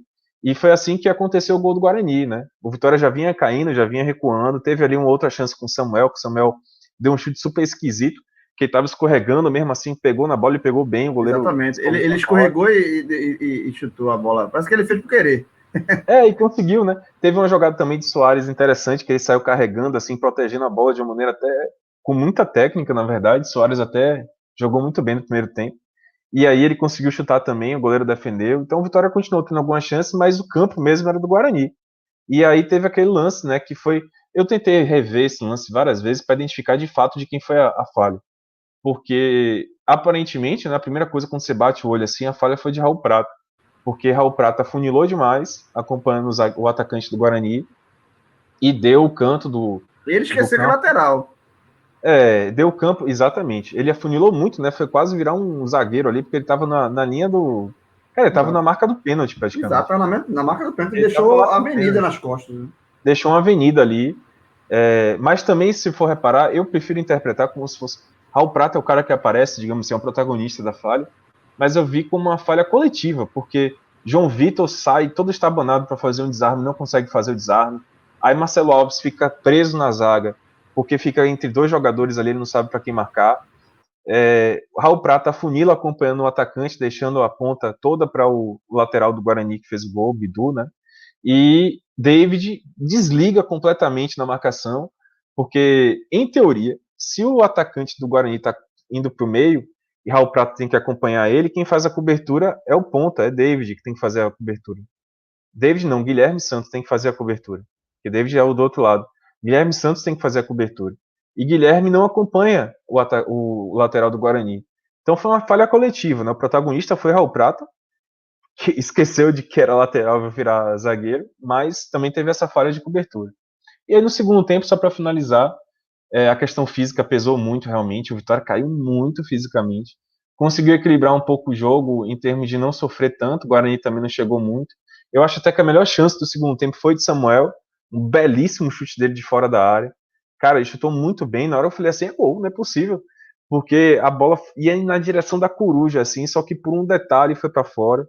E foi assim que aconteceu o gol do Guarani, né? O Vitória já vinha caindo, já vinha recuando, teve ali uma outra chance com o Samuel, que o Samuel deu um chute super esquisito, que ele estava escorregando, mesmo assim, pegou na bola e pegou bem, o goleiro...
Exatamente, ele escorregou e chutou a bola, parece que ele fez por querer.
E conseguiu, né? Teve uma jogada também de Soares interessante, que ele saiu carregando, assim, protegendo a bola de uma maneira até com muita técnica, na verdade. Soares até jogou muito bem no primeiro tempo. E aí ele conseguiu chutar também, o goleiro defendeu. Então o Vitória continuou tendo algumas chances, mas o campo mesmo era do Guarani. E aí teve aquele lance, né, que foi... Eu tentei rever esse lance várias vezes para identificar de fato de quem foi a falha. Porque, aparentemente, na primeira coisa, quando você bate o olho assim, a falha foi de Raul Prata. Porque Raul Prata funilou demais, acompanhando o atacante do Guarani, e deu o canto do...
Ele esqueceu que é lateral.
Deu o campo, exatamente. Ele afunilou muito, né? Foi quase virar um zagueiro ali, porque ele estava na linha do... ele estava na marca do pênalti, praticamente.
Exato, na marca do pênalti. Ele deixou a avenida nas costas. Né?
Deixou uma avenida ali. Mas também, se for reparar, eu prefiro interpretar como se fosse... Raul Prata é o cara que aparece, digamos assim, é o protagonista da falha, mas eu vi como uma falha coletiva, porque João Vitor sai todo estabanado para fazer um desarme, não consegue fazer o desarme. Aí Marcelo Alves fica preso na zaga, porque fica entre dois jogadores ali, ele não sabe para quem marcar. Raul Prata afunila acompanhando o atacante, deixando a ponta toda para o lateral do Guarani que fez o gol, o Bidu, né? E David desliga completamente na marcação, porque, em teoria, se o atacante do Guarani está indo para o meio, e Raul Prata tem que acompanhar ele, quem faz a cobertura é o ponta, é David que tem que fazer a cobertura. David não, Guilherme Santos tem que fazer a cobertura, porque David é o do outro lado. Guilherme Santos tem que fazer a cobertura. E Guilherme não acompanha o lateral do Guarani. Então foi uma falha coletiva, né? O protagonista foi Raul Prata, que esqueceu de que era lateral e vai virar zagueiro, mas também teve essa falha de cobertura. E aí no segundo tempo, só para finalizar, a questão física pesou muito realmente, o Vitória caiu muito fisicamente, conseguiu equilibrar um pouco o jogo em termos de não sofrer tanto, o Guarani também não chegou muito. Eu acho até que a melhor chance do segundo tempo foi de Samuel, um belíssimo chute dele de fora da área. Cara, ele chutou muito bem, na hora eu falei assim, gol, não é possível, porque a bola ia na direção da coruja, assim, só que por um detalhe foi para fora.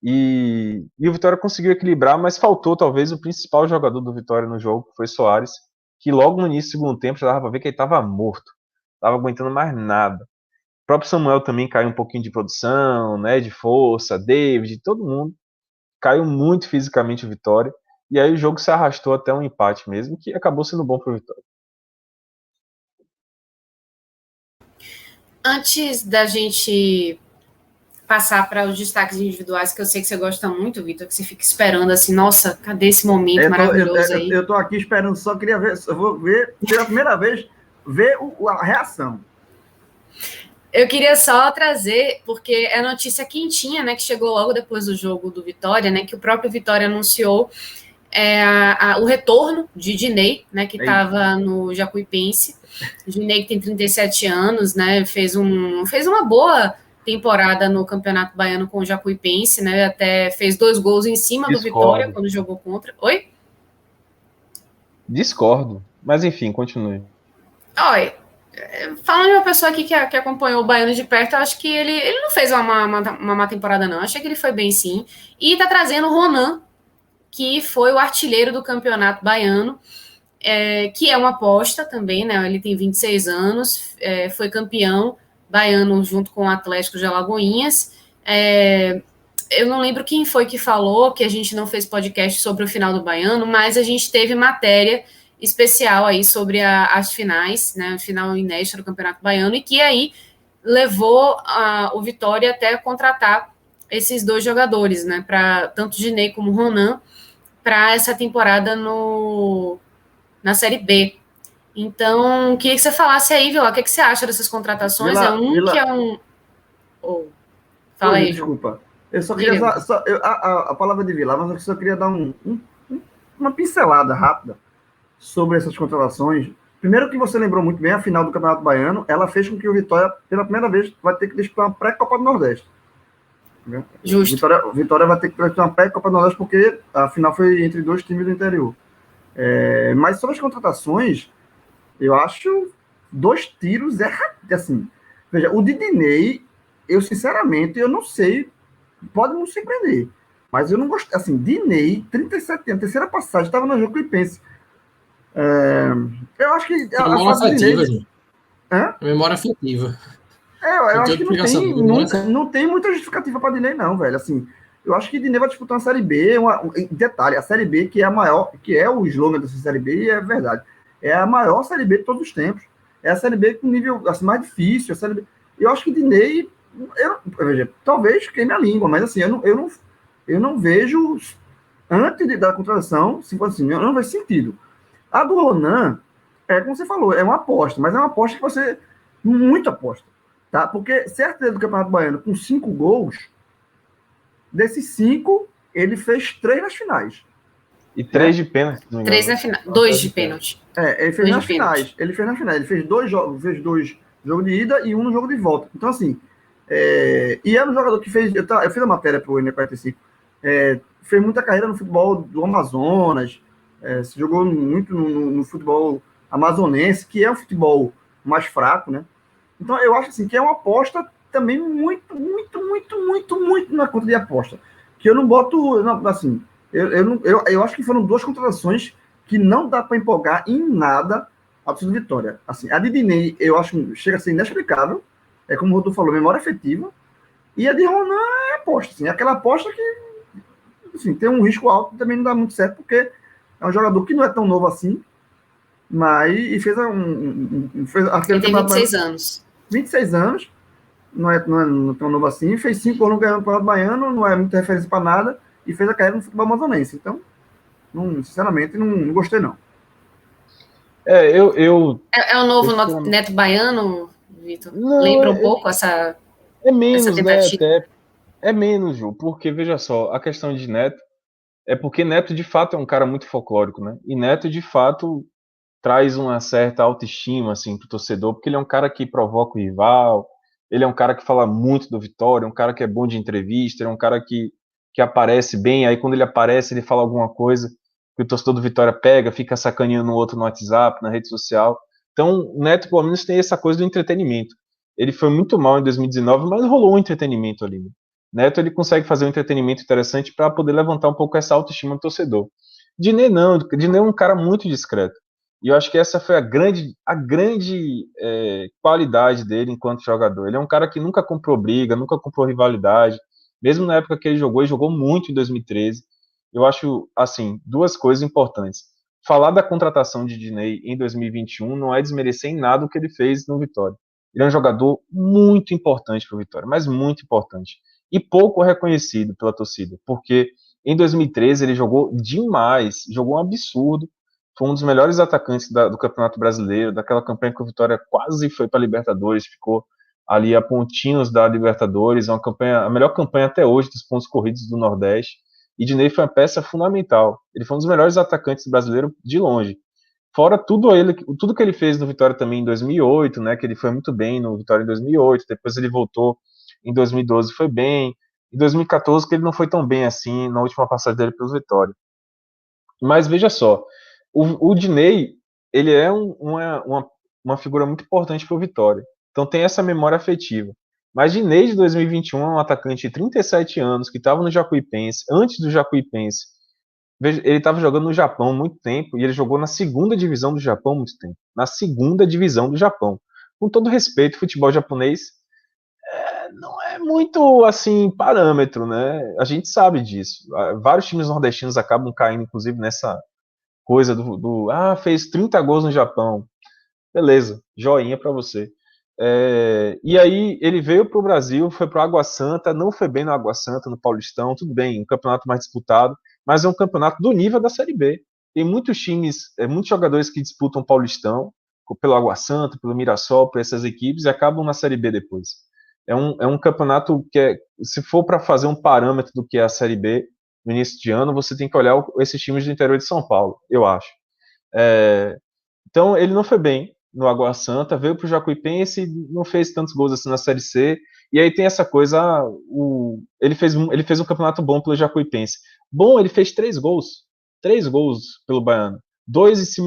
E o Vitória conseguiu equilibrar, mas faltou talvez o principal jogador do Vitória no jogo, que foi Soares, que logo no início do segundo tempo já dava para ver que ele estava morto, estava aguentando mais nada. O próprio Samuel também caiu um pouquinho de produção, né, de força, David, todo mundo caiu muito fisicamente o Vitória, e aí o jogo se arrastou até um empate mesmo, que acabou sendo bom para o Vitória.
Antes da gente passar para os destaques individuais, que eu sei que você gosta muito, Vitor, que você fica esperando assim, nossa, cadê esse momento maravilhoso aí?
Eu tô aqui esperando, só queria ver, eu vou ver pela primeira vez, ver a reação.
Eu queria só trazer, porque é notícia quentinha, né, que chegou logo depois do jogo do Vitória, né, que o próprio Vitória anunciou o retorno de Dinei, né, que estava no Jacuipense. Dinei, que tem 37 anos, né, fez uma boa temporada no Campeonato Baiano com o Jacuipense, né, até fez 2 gols em cima do Vitória quando jogou contra. Oi?
Discordo, mas enfim, continue.
Oi. Falando de uma pessoa aqui que acompanhou o Baiano de perto, eu acho que ele não fez uma má temporada, não. Eu achei que ele foi bem, sim. E tá trazendo o Ronan, que foi o artilheiro do Campeonato Baiano, que é uma aposta também, né? Ele tem 26 anos, foi campeão baiano junto com o Atlético de Alagoinhas. Eu não lembro quem foi que falou que a gente não fez podcast sobre o final do Baiano, mas a gente teve matéria especial aí sobre as finais, né? Final inédita do Campeonato Baiano, e que aí levou o Vitória até contratar esses 2 jogadores, né? Tanto Dinei como Ronan, para essa temporada na Série B. Então, queria que você falasse aí, Vila, o que você acha dessas contratações?
Vila,
que é um... Fala aí, João.
Desculpa. Eu só queria... a palavra de Vila, mas eu só queria dar uma pincelada rápida sobre essas contratações. Primeiro que você lembrou muito bem, a final do Campeonato Baiano, ela fez com que o Vitória, pela primeira vez, vai ter que disputar uma pré-Copa do Nordeste.
Justo.
Vitória vai ter que disputar uma pré-Copa do Nordeste porque a final foi entre 2 times do interior. Mas sobre as contratações, eu acho 2 tiros assim. Veja, o Didinei, eu sinceramente, eu não sei, pode não surpreender, mas eu não gosto, assim, Dinei, 37 anos, terceira passagem, estava no Jacuipense. Eu acho que
memória afetiva, gente. Memória afetiva.
Eu acho que não tem muita justificativa para Dinei, não, velho. Assim, eu acho que Dinei vai disputar uma Série B. Detalhe, a Série B, que é a maior, que é o slogan dessa Série B, e é verdade. É a maior Série B de todos os tempos. É a Série B com nível assim, mais difícil. A Série B. Eu acho que Dinei, veja, talvez queime a língua, mas assim, eu não vejo, antes da contratação, se for assim, eu não vejo sentido. A do Ronan, como você falou, é uma aposta, mas é uma aposta que você. Muito aposta. Tá? Porque certo do Campeonato Baiano, com 5 gols, desses 5, ele fez 3 nas finais.
E 3 de pênalti.
3 na final. 2 de pênalti.
Ele fez nas finais. Ele fez nas finais. Ele fez 2 jogos, jogos de ida e 1 no jogo de volta. Então, assim, e era um jogador que fez. Eu fiz a matéria pro NE45. Fez muita carreira no futebol do Amazonas. Se jogou muito no futebol amazonense, que é um futebol mais fraco, né? Então, eu acho assim, que é uma aposta também muito na conta de aposta. Que eu não boto. Não, assim, eu acho que foram 2 contratações que não dá para empolgar em nada a torcida do Vitória. Assim, a de Dinei, eu acho que chega a ser inexplicável. É como o Rodolfo falou, memória afetiva. E a de Ronan é aposta. Assim, é aquela aposta que assim, tem um risco alto, também não dá muito certo, porque é um jogador que não é tão novo assim, mas e fez
ele tem 26 anos.
26 anos, não é tão novo assim, fez 5 gols no Campeonato Baiano, não é muita referência para nada, e fez a carreira no futebol amazonense. Então, sinceramente, não gostei, não.
É o novo Neto Baiano, Vitor? Lembra um pouco essa...
É menos, essa tentativa. Né? Até, é menos, Ju, porque, veja só, a questão de Neto é porque Neto, de fato, é um cara muito folclórico, né? E Neto, de fato, traz uma certa autoestima, assim, pro torcedor, porque ele é um cara que provoca o rival, ele é um cara que fala muito do Vitória, é um cara que é bom de entrevista, ele é um cara que aparece bem, aí quando ele aparece, ele fala alguma coisa que o torcedor do Vitória pega, fica sacaneando o outro no WhatsApp, na rede social. Então, o Neto, pelo menos, tem essa coisa do entretenimento. Ele foi muito mal em 2019, mas rolou um entretenimento ali. Neto, ele consegue fazer um entretenimento interessante para poder levantar um pouco essa autoestima do torcedor. Dinei não, Dinei é um cara muito discreto. E eu acho que essa foi a grande qualidade dele enquanto jogador. Ele é um cara que nunca comprou briga, nunca comprou rivalidade. Mesmo na época que ele jogou muito em 2013. Eu acho, assim, 2 coisas importantes. Falar da contratação de Dinei em 2021 não é desmerecer em nada o que ele fez no Vitória. Ele é um jogador muito importante para o Vitória, mas muito importante. E pouco reconhecido pela torcida, porque em 2013 ele jogou demais, jogou um absurdo. Foi um dos melhores atacantes do Campeonato Brasileiro, daquela campanha que o Vitória quase foi para a Libertadores, ficou ali a pontinhos da Libertadores, a melhor campanha até hoje dos pontos corridos do Nordeste. E Dinei foi uma peça fundamental. Ele foi um dos melhores atacantes brasileiros de longe. Fora tudo que ele fez no Vitória também em 2008, né? Que ele foi muito bem no Vitória em 2008. Depois ele voltou em 2012, foi bem. Em 2014 que ele não foi tão bem assim na última passagem dele pelo Vitória. Mas veja só, o Dinei, ele é uma figura muito importante para o Vitória. Então tem essa memória afetiva. Mas Dinei de 2021 é um atacante de 37 anos, que estava no Jacuipense, antes do Jacuipense, Veja, ele estava jogando no Japão há muito tempo e ele jogou na segunda divisão do Japão há muito tempo. Na segunda divisão do Japão. Com todo respeito, o futebol japonês não é muito assim parâmetro, né? A gente sabe disso. Vários times nordestinos acabam caindo, inclusive, nessa coisa fez 30 gols no Japão. Beleza, joinha para você. E aí ele veio para o Brasil, foi para o Água Santa, não foi bem no Água Santa, no Paulistão, tudo bem, um campeonato mais disputado, mas é um campeonato do nível da Série B. Tem muitos times, muitos jogadores que disputam o Paulistão, pelo Água Santa, pelo Mirassol, por essas equipes, e acabam na Série B depois. É um campeonato que, se for para fazer um parâmetro do que é a Série B no início de ano, você tem que olhar esses times do interior de São Paulo, eu acho. Então, ele não foi bem no Água Santa, veio para o Jacuipense e não fez tantos gols assim na Série C. E aí tem essa coisa, ele fez um campeonato bom pelo Jacuipense. Bom, ele fez 3 gols. 3 gols pelo Baiano. 2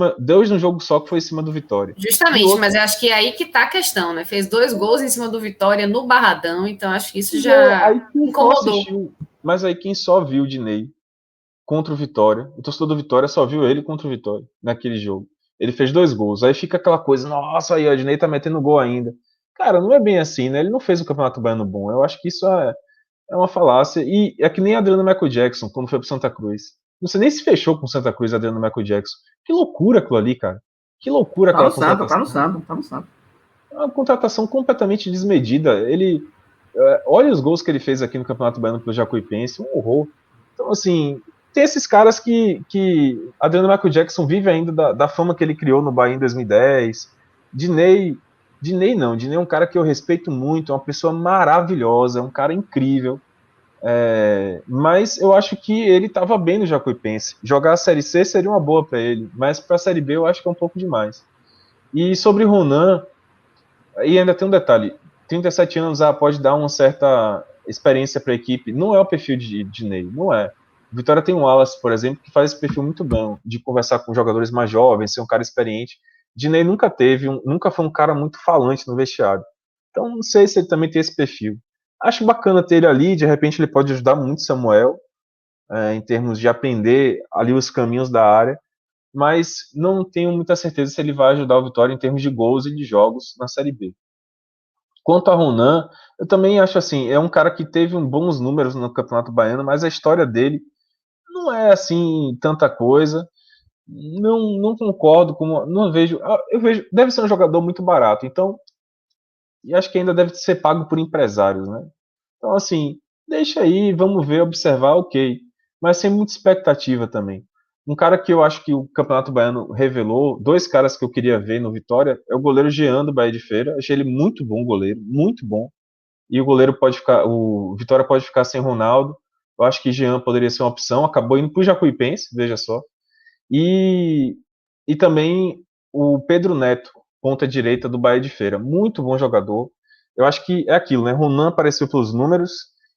no jogo só, que foi em cima do Vitória.
Justamente, mas eu acho que é aí que tá a questão, né? Fez 2 gols em cima do Vitória no Barradão, então acho que isso já incomodou.
Mas aí quem só viu o Dinei contra o Vitória, o torcedor do Vitória só viu ele contra o Vitória naquele jogo. Ele fez 2 gols. Aí fica aquela coisa, nossa, aí o Adnei tá metendo gol ainda. Cara, não é bem assim, né? Ele não fez um campeonato baiano bom. Eu acho que isso é uma falácia. E é que nem Adriano Michael Jackson, quando foi pro Santa Cruz. Não sei nem se fechou com o Santa Cruz, Adriano Michael Jackson. Que loucura aquilo ali, cara. Que loucura aquela contratação.
Tá no Santo.
É uma contratação completamente desmedida. Olha os gols que ele fez aqui no Campeonato Baiano pelo Jacuipense, um horror. Então, assim, tem esses caras que Adriano Michael Jackson vive ainda da fama que ele criou no Bahia em 2010. Dinei é um cara que eu respeito muito, é uma pessoa maravilhosa, é um cara incrível. Mas eu acho que ele estava bem no Jacuipense. Jogar a Série C seria uma boa para ele, mas para a Série B eu acho que é um pouco demais. E sobre Ronan, e ainda tem um detalhe: 37 anos pode dar uma certa experiência para a equipe. Não é o perfil de Ney, não é. O Vitória tem um Wallace, por exemplo, que faz esse perfil muito bom, de conversar com jogadores mais jovens, ser um cara experiente. Dinei nunca foi um cara muito falante no vestiário. Então não sei se ele também tem esse perfil. Acho bacana ter ele ali, de repente ele pode ajudar muito Samuel, em termos de aprender ali os caminhos da área, mas não tenho muita certeza se ele vai ajudar o Vitória em termos de gols e de jogos na Série B. Quanto a Ronan, eu também acho assim, é um cara que teve bons números no Campeonato Baiano, mas a história dele não é assim tanta coisa. Não concordo com, não vejo, eu vejo, deve ser um jogador muito barato, então, e acho que ainda deve ser pago por empresários, né? Então, assim, deixa aí, vamos ver, observar, ok, mas sem muita expectativa também. Um cara que eu acho que o Campeonato Baiano revelou, 2 caras que eu queria ver no Vitória, é o goleiro Jean do Bahia de Feira. Achei ele muito bom goleiro, muito bom. E o Vitória pode ficar sem Ronaldo. Eu acho que Jean poderia ser uma opção. Acabou indo para o Jacuipense, veja só. E também o Pedro Neto, ponta direita do Bahia de Feira. Muito bom jogador. Eu acho que é aquilo, né? Ronan apareceu pelos números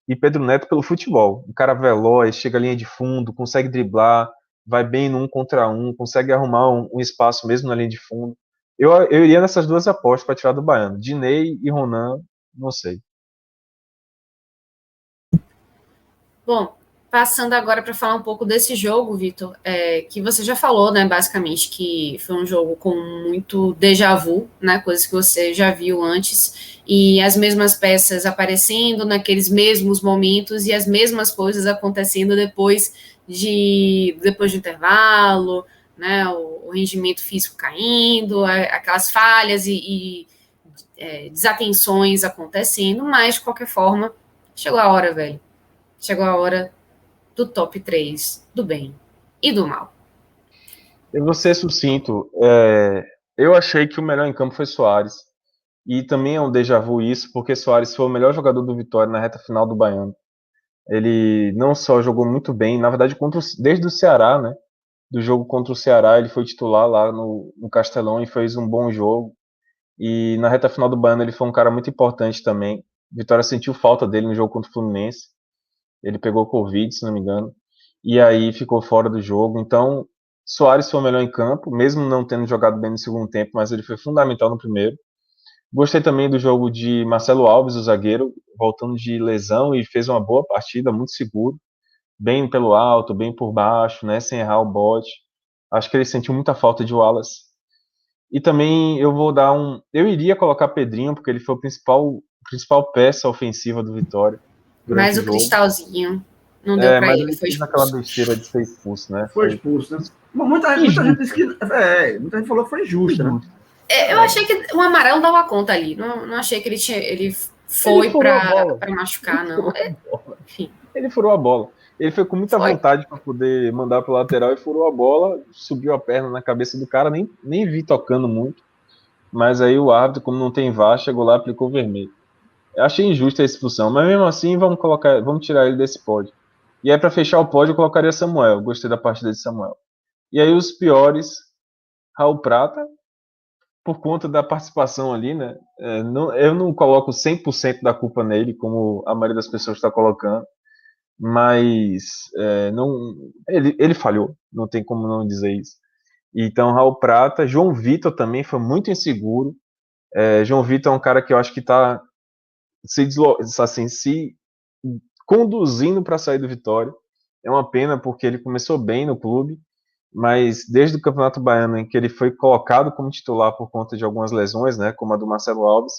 e Pedro Neto pelo futebol. Um cara veloz, chega à linha de fundo, consegue driblar, vai bem no 1 contra 1, consegue arrumar um espaço mesmo na linha de fundo. Eu iria nessas 2 apostas para tirar do Baiano. Dinei e Ronan, não sei.
Bom, passando agora para falar um pouco desse jogo, Vitor, que você já falou, né, basicamente, que foi um jogo com muito déjà vu, né, coisas que você já viu antes, e as mesmas peças aparecendo naqueles mesmos momentos e as mesmas coisas acontecendo depois do intervalo, né, o rendimento físico caindo, aquelas falhas e desatenções acontecendo, mas, de qualquer forma, chegou a hora, velho. Chegou a hora do top 3 do bem e do mal.
Eu vou ser sucinto. Eu achei que o melhor em campo foi Soares. E também é um déjà vu isso, porque Soares foi o melhor jogador do Vitória na reta final do Baiano. Ele não só jogou muito bem, na verdade, desde o Ceará, né? Do jogo contra o Ceará, ele foi titular lá no Castelão e fez um bom jogo. E na reta final do Baiano, ele foi um cara muito importante também. Vitória sentiu falta dele no jogo contra o Fluminense. Ele pegou Covid, se não me engano, e aí ficou fora do jogo. Então, Soares foi o melhor em campo, mesmo não tendo jogado bem no segundo tempo, mas ele foi fundamental no primeiro. Gostei também do jogo de Marcelo Alves, o zagueiro, voltando de lesão e fez uma boa partida, muito seguro. bem pelo alto, bem por baixo, né, sem errar o bote. Acho que ele sentiu muita falta de Wallace. E também eu iria colocar Pedrinho, porque ele foi o principal peça ofensiva do Vitória durante
Mas
o
o
jogo.
Cristalzinho não deu pra
Mas
ele, foi
fez aquela
expulso.
besteira de ser expulso, né?
Foi expulso, né? Muita gente disse que. Muita gente falou que foi injusta, né?
Eu achei que o amarelo dava conta ali. Não achei que ele foi para machucar, não. Enfim.
Ele furou a bola. Ele foi com muita vontade para poder mandar pro lateral e furou a bola, subiu a perna na cabeça do cara, nem vi tocando muito. Mas aí o árbitro, como não tem VAR, chegou lá e aplicou vermelho. Eu achei injusta a expulsão, mas mesmo assim vamos tirar ele desse pódio. E aí para fechar o pódio eu colocaria Samuel. Gostei da partida de Samuel. E aí os piores, Raul Prata, por conta da participação ali, né? Eu não coloco 100% da culpa nele, como a maioria das pessoas está colocando, mas ele falhou, não tem como não dizer isso. Então, Raul Prata, João Vitor também foi muito inseguro. João Vitor é um cara que eu acho que está se conduzindo para sair do Vitória. É uma pena porque ele começou bem no clube, mas desde o Campeonato Baiano, em que ele foi colocado como titular por conta de algumas lesões, né, como a do Marcelo Alves,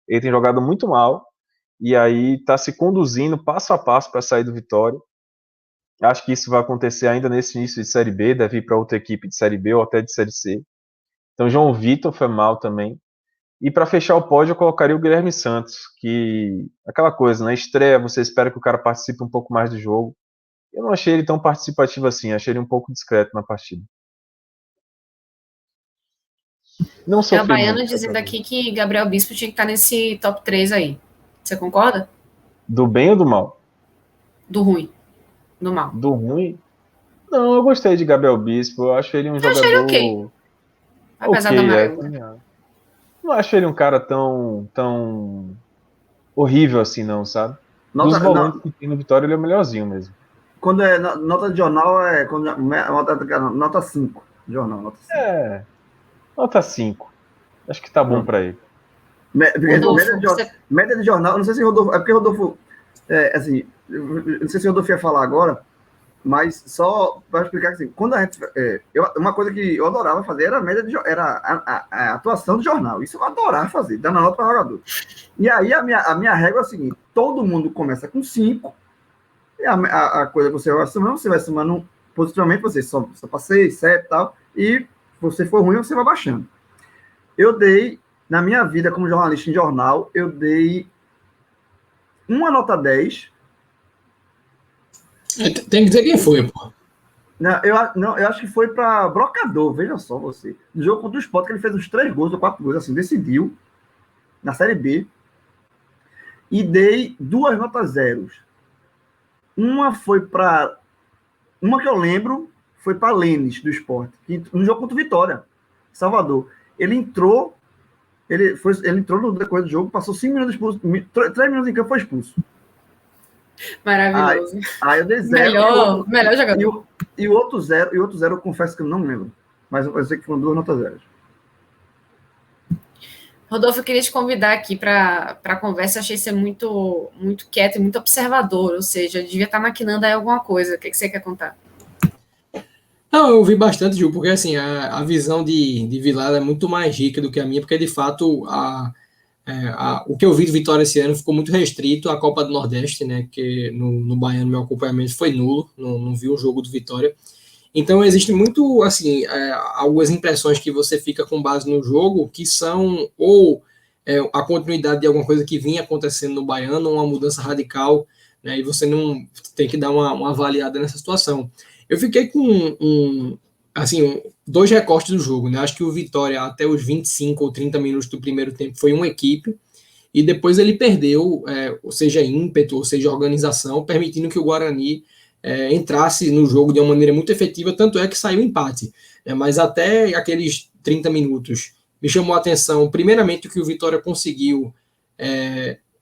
ele tem jogado muito mal, e aí está se conduzindo passo a passo para sair do Vitória. Acho que isso vai acontecer ainda nesse início de Série B, deve ir para outra equipe de Série B ou até de Série C. Então João Vitor foi mal também. E para fechar o pódio eu colocaria o Guilherme Santos, que aquela coisa, na estreia você espera que o cara participe um pouco mais do jogo. Eu não achei ele tão participativo assim, achei ele um pouco discreto na partida. Não sofri
É o Baiano
muito,
dizendo aqui que Gabriel Bispo tinha que estar nesse top 3 aí. Você concorda?
Do bem ou do mal?
Do ruim. Do mal.
Do ruim? Não, eu gostei de Gabriel Bispo. Eu acho ele um jogador.
Achei ele ok. Apesar do amarelo.
Não acho ele um cara tão horrível assim, não, sabe? Dos volantes que tem no Vitória, ele é o melhorzinho mesmo.
Quando é nota de jornal, nota 5. Jornal, nota 5.
Nota 5. Acho que tá bom para ele.
Média de jornal, não sei se Rodolfo. É porque Rodolfo. Assim, não sei se Rodolfo ia falar agora, mas só para explicar assim, quando a gente. Uma coisa que eu adorava fazer era a média era a atuação de jornal. Isso eu adorava fazer, dando nota para jogador. E aí a minha regra é a seguinte: todo mundo começa com 5. E a coisa que você vai somando positivamente, você só para 6, 7 e tal, e se você for ruim, você vai baixando. Eu dei, na minha vida como jornalista em jornal, eu dei uma nota 10.
Tem que dizer quem foi, pô.
Eu acho que foi para Brocador, veja só você. No jogo contra o Sport, que ele fez uns 3 gols ou 4 gols, assim, decidiu, na Série B. E dei 2 notas 0. Uma que eu lembro foi para Lênis, do Sport, no jogo contra o Vitória, Salvador. Ele entrou no decorrer do jogo, passou 5 minutos expulso, 3 minutos em campo, foi expulso.
Maravilhoso.
Aí eu dei 0.
Melhor jogador.
E o outro 0, eu confesso que eu não lembro. Mas eu sei que foram 2 notas 0.
Rodolfo, eu queria te convidar aqui para a conversa. Achei você muito, muito quieto e muito observador, ou seja, devia estar maquinando aí alguma coisa. O que você quer contar?
Não, eu ouvi bastante, Ju, porque assim, a visão de Vilar é muito mais rica do que a minha, porque de fato o que eu vi do Vitória esse ano ficou muito restrito à Copa do Nordeste, né? Que no Baiano meu acompanhamento foi nulo, não vi um jogo do Vitória. Então existe muito, assim, algumas impressões que você fica com base no jogo que são ou a continuidade de alguma coisa que vinha acontecendo no Baiano, ou uma mudança radical, né? E você não tem que dar uma avaliada nessa situação. Eu fiquei com assim, 2 recortes do jogo, né? Acho que o Vitória, até os 25 ou 30 minutos do primeiro tempo, foi uma equipe, e depois ele perdeu, ou seja, ímpeto, ou seja, organização, permitindo que o Guarani entrasse no jogo de uma maneira muito efetiva, tanto é que saiu empate. Mas até aqueles 30 minutos, me chamou a atenção, primeiramente, o que o Vitória conseguiu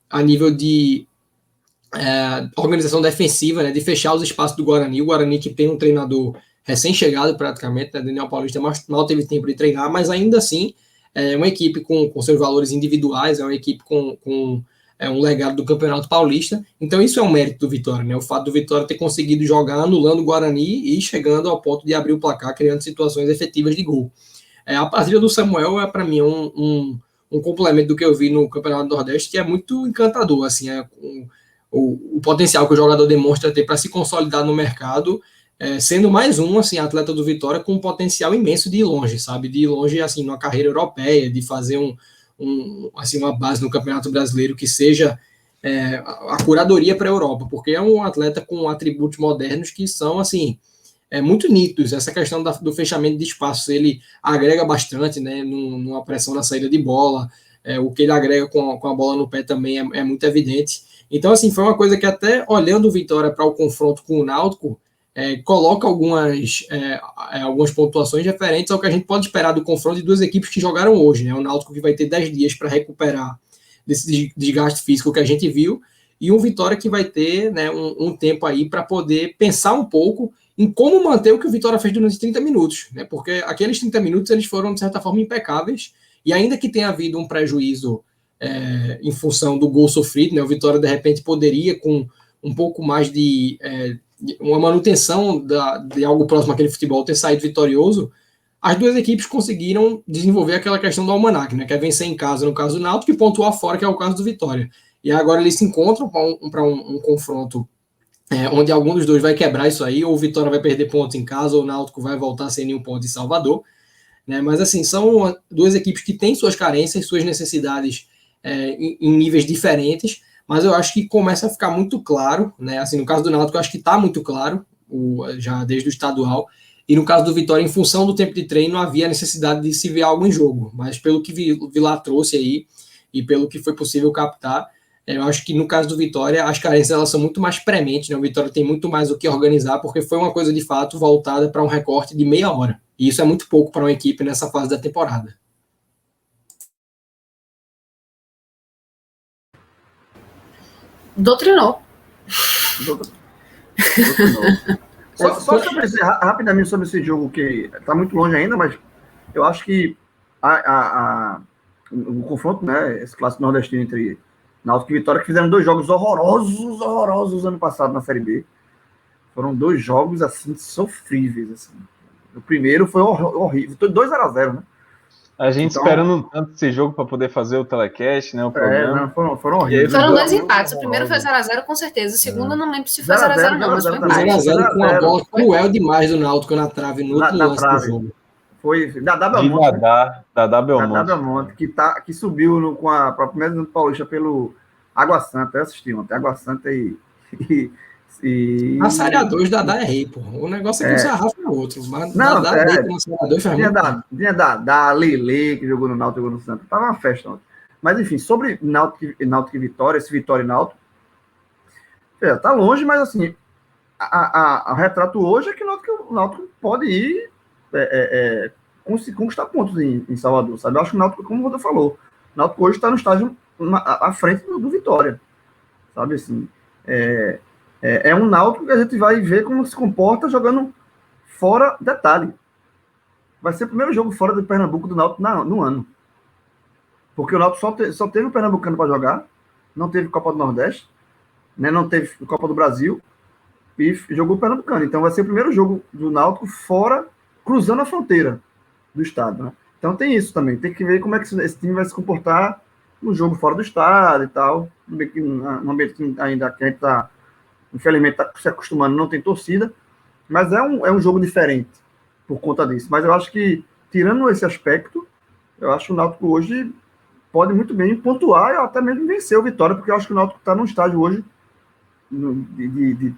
a nível de organização defensiva, né, de fechar os espaços do Guarani. O Guarani que tem um treinador recém-chegado praticamente, né, Daniel Paulista mal teve tempo de treinar, mas ainda assim é uma equipe com seus valores individuais, é uma equipe com um legado do Campeonato Paulista. Então isso é um mérito do Vitória, né? O fato do Vitória ter conseguido jogar anulando o Guarani e chegando ao ponto de abrir o placar, criando situações efetivas de gol. A partida do Samuel para mim, um complemento do que eu vi no Campeonato Nordeste, que é muito encantador, assim, o potencial que o jogador demonstra ter para se consolidar no mercado, sendo mais assim, atleta do Vitória com um potencial imenso de ir longe, sabe? De ir longe, assim, numa carreira europeia, de fazer assim, uma base no Campeonato Brasileiro que seja a curadoria para a Europa, porque é um atleta com atributos modernos que são, assim, muito nítidos. Essa questão do fechamento de espaços, ele agrega bastante, né, numa pressão na saída de bola, o que ele agrega com a bola no pé também é muito evidente. Então, assim, foi uma coisa que até olhando o Vitória para o confronto com o Náutico, coloca algumas pontuações referentes ao que a gente pode esperar do confronto de duas equipes que jogaram hoje, né? O Náutico que vai ter 10 dias para recuperar desse desgaste físico que a gente viu, e um Vitória que vai ter, né, um tempo aí para poder pensar um pouco em como manter o que o Vitória fez durante 30 minutos, né? Porque aqueles 30 minutos eles foram, de certa forma, impecáveis, e ainda que tenha havido um prejuízo em função do gol sofrido, né? O Vitória, de repente, poderia, com um pouco mais de uma manutenção de algo próximo àquele futebol, ter saído vitorioso. As duas equipes conseguiram desenvolver aquela questão do almanac, né? Que é vencer em casa, no caso do Náutico, e pontuar fora, que é o caso do Vitória. E agora eles se encontram para um confronto onde algum dos dois vai quebrar isso aí, ou o Vitória vai perder pontos em casa, ou o Náutico vai voltar sem nenhum ponto em Salvador, né? Mas assim, são duas equipes que têm suas carências, suas necessidades em níveis diferentes, mas eu acho que começa a ficar muito claro, né? Assim, no caso do Náutico, eu acho que está muito claro, já desde o estadual, e no caso do Vitória, em função do tempo de treino, havia necessidade de se ver algo em jogo, mas pelo que Vilar trouxe aí, e pelo que foi possível captar, eu acho que no caso do Vitória, as carências elas são muito mais prementes, né? O Vitória tem muito mais o que organizar, porque foi uma coisa de fato voltada para um recorte de meia hora, e isso é muito pouco para uma equipe nessa fase da temporada.
Doutrinou.
Só sobre rapidamente sobre esse jogo, que está muito longe ainda, mas eu acho que o confronto, né, esse clássico nordestino entre Náutico e Vitória, que fizeram 2 jogos horrorosos ano passado na Série B. Foram 2 jogos, assim, sofríveis, assim. O primeiro foi horrível, 2-0, né?
A gente então, esperando tanto esse jogo para poder fazer o telecast, né? O programa.
Não, foram horríveis.
Foram 2 empates. O primeiro foi 0-0, com certeza. O segundo, eu não lembro se foi 0-0, não, mas foi empate.
0-0 com uma bola cruel demais do Náutico na trave, no outro lance do jogo.
Foi Dadá Belmonte, que subiu com a primeira do Paulista pelo Água Santa. Eu assisti ontem, Água Santa
Na Série A2, Dadá é rei, pô. O negócio é que o sarrafo é outro. Mas não, Dadá deita na Série A2 faz muito tempo.
Tinha da Lele, que jogou no Náutico, jogou no Santa. Tava uma festa ontem. Mas, enfim, sobre Náutico e Vitória, esse Vitória e Náutico, tá longe, mas, assim, o retrato hoje é que o Náutico pode ir conquistar pontos em Salvador, sabe? Eu acho que o Náutico, como o Roda falou, o Náutico hoje está no estágio à frente do Vitória, sabe? Assim, é um Náutico que a gente vai ver como se comporta jogando fora. Detalhe, vai ser o primeiro jogo fora do Pernambuco do Náutico no ano, porque o Náutico só teve o Pernambucano para jogar, não teve Copa do Nordeste, né? Não teve Copa do Brasil e jogou o Pernambucano. Então vai ser o primeiro jogo do Náutico fora, cruzando a fronteira do estado, né? Então tem isso também, tem que ver como é que esse time vai se comportar no jogo fora do estado e tal, no ambiente que ainda que a gente está, infelizmente, está se acostumando, não tem torcida, mas é um jogo diferente por conta disso. Mas eu acho que, tirando esse aspecto, eu acho que o Náutico hoje pode muito bem pontuar e até mesmo vencer o Vitória, porque eu acho que o Náutico está num estágio hoje de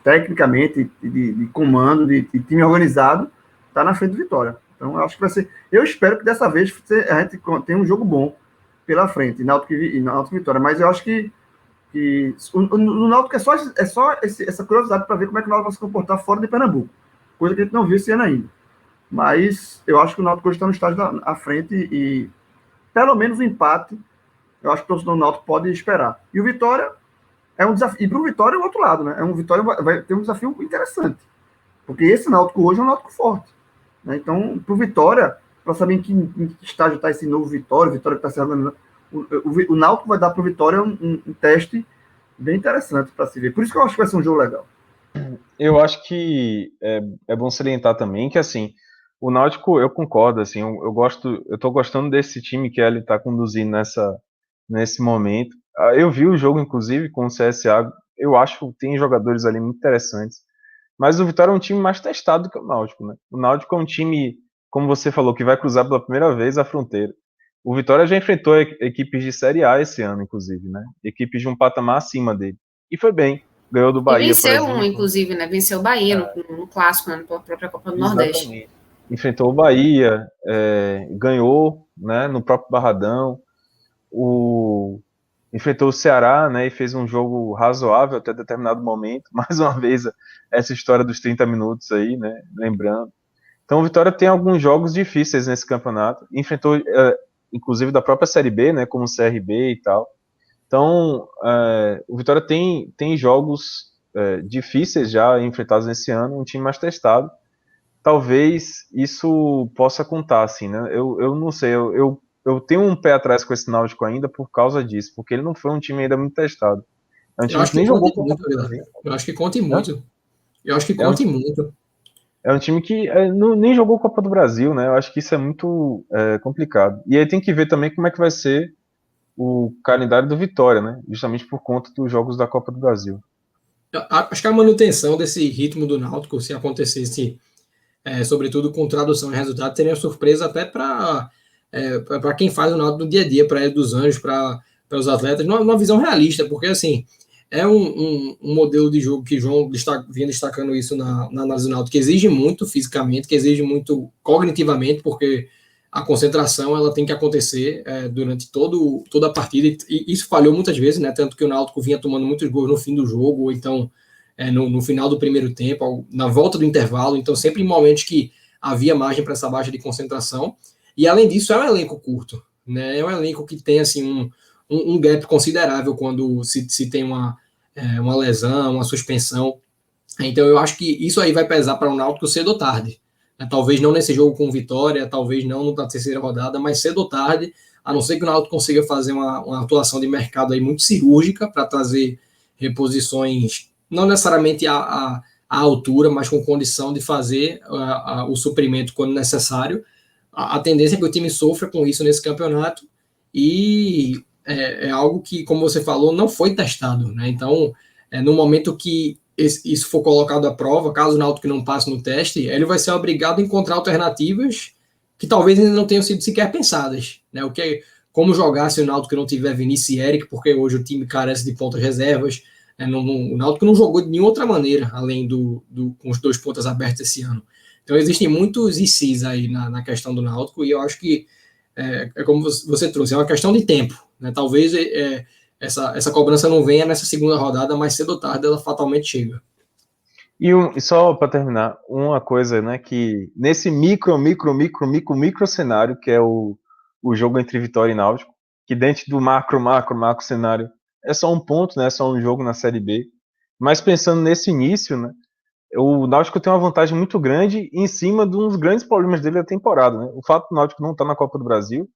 tecnicamente, de comando, de time organizado, está na frente do Vitória. Então, eu acho que vai ser. Eu espero que dessa vez a gente tenha um jogo bom pela frente, Náutico e Vitória. Mas eu acho que o Náutico é só essa curiosidade para ver como é que o Náutico vai se comportar fora de Pernambuco. Coisa que a gente não viu esse ano ainda. Mas eu acho que o Náutico hoje está no estágio à frente e pelo menos o empate, eu acho que o torcedor do Náutico pode esperar. E o Vitória é um desafio. E para o Vitória é o outro lado, né? O Vitória vai ter um desafio interessante. Porque esse Náutico hoje é um Náutico forte. Né? Então, para o Vitória, para saber em que estágio está esse novo Vitória que está se organizando, O Náutico vai dar para o Vitória um teste bem interessante para se ver. Por isso que eu acho que vai ser um jogo legal.
Eu acho que é bom salientar também que, assim, o Náutico, eu concordo, assim, eu tô gostando desse time que ele tá conduzindo nesse momento. Eu vi o jogo, inclusive, com o CSA, eu acho que tem jogadores ali muito interessantes, mas o Vitória é um time mais testado do que o Náutico, né? O Náutico é um time, como você falou, que vai cruzar pela primeira vez a fronteira. O Vitória já enfrentou equipes de Série A esse ano, inclusive, né? Equipes de um patamar acima dele. E foi bem. Ganhou do
E
Bahia, por
venceu
exemplo.
inclusive, né? Venceu o Bahia no clássico, né? Na própria Copa do Nordeste.
Exatamente. Enfrentou o Bahia, ganhou, né, no próprio Barradão. Enfrentou o Ceará, né, e fez um jogo razoável até determinado momento. Mais uma vez, essa história dos 30 minutos aí, né, lembrando. Então, o Vitória tem alguns jogos difíceis nesse campeonato. Enfrentou, inclusive, da própria Série B, né, como o CRB e tal. Então, o Vitória tem jogos difíceis já enfrentados nesse ano, um time mais testado. Talvez isso possa contar, assim, né? Eu não sei, eu tenho um pé atrás com esse Náutico ainda por causa disso, porque ele não foi um time ainda muito testado. É um
Eu
time
acho
que
que
nem jogou
conte
Copa
muito,
do Brasil.
eu acho que conte
Né?
muito. Eu acho que
É um,
conte muito.
é um time que nem jogou Copa do Brasil, né? Eu acho que isso é muito complicado. E aí tem que ver também como é que vai ser o calendário do Vitória, né? Justamente por conta dos jogos da Copa do Brasil.
Acho que a manutenção desse ritmo do Náutico, se acontecesse, sobretudo com tradução e resultado, seria surpresa até para quem faz o Náutico no dia a dia, para ele dos Anjos, para os atletas, numa visão realista, porque assim é um modelo de jogo que João vinha destacando isso na análise do Náutico, que exige muito fisicamente, que exige muito cognitivamente, porque a concentração ela tem que acontecer durante toda a partida, e isso falhou muitas vezes, né? Tanto que o Náutico vinha tomando muitos gols no fim do jogo, ou então no final do primeiro tempo, na volta do intervalo, então sempre em momentos que havia margem para essa baixa de concentração. E além disso, é um elenco curto, né? É um elenco que tem assim um gap considerável quando se tem uma lesão, uma suspensão. Então eu acho que isso aí vai pesar para o Náutico cedo ou tarde. Talvez não nesse jogo com Vitória, talvez não na terceira rodada, mas cedo ou tarde, a não ser que o Náutico consiga fazer uma atuação de mercado aí muito cirúrgica para trazer reposições, não necessariamente à altura, mas com condição de fazer o suprimento quando necessário. A tendência é que o time sofra com isso nesse campeonato e é algo que, como você falou, não foi testado, né? Então, no momento que isso for colocado à prova, caso o Náutico não passe no teste, ele vai ser obrigado a encontrar alternativas que talvez ainda não tenham sido sequer pensadas, né? Como jogar se o Náutico não tiver Vinícius e Eric, porque hoje o time carece de pontas reservas. O Náutico não jogou de nenhuma outra maneira, além com os 2 pontas abertos esse ano. Então existem muitos ICs aí na questão do Náutico, e eu acho que como você trouxe, é uma questão de tempo, né? Talvez essa cobrança não venha nessa segunda rodada, mas cedo ou tarde ela fatalmente chega.
E só para terminar, uma coisa, né, que nesse micro cenário, que é o jogo entre Vitória e Náutico, que dentro do macro cenário é só um ponto, né, é só um jogo na Série B, mas pensando nesse início, né, o Náutico tem uma vantagem muito grande em cima de um dos grandes problemas dele da temporada, né? O fato do Náutico não estar na Copa do Brasil,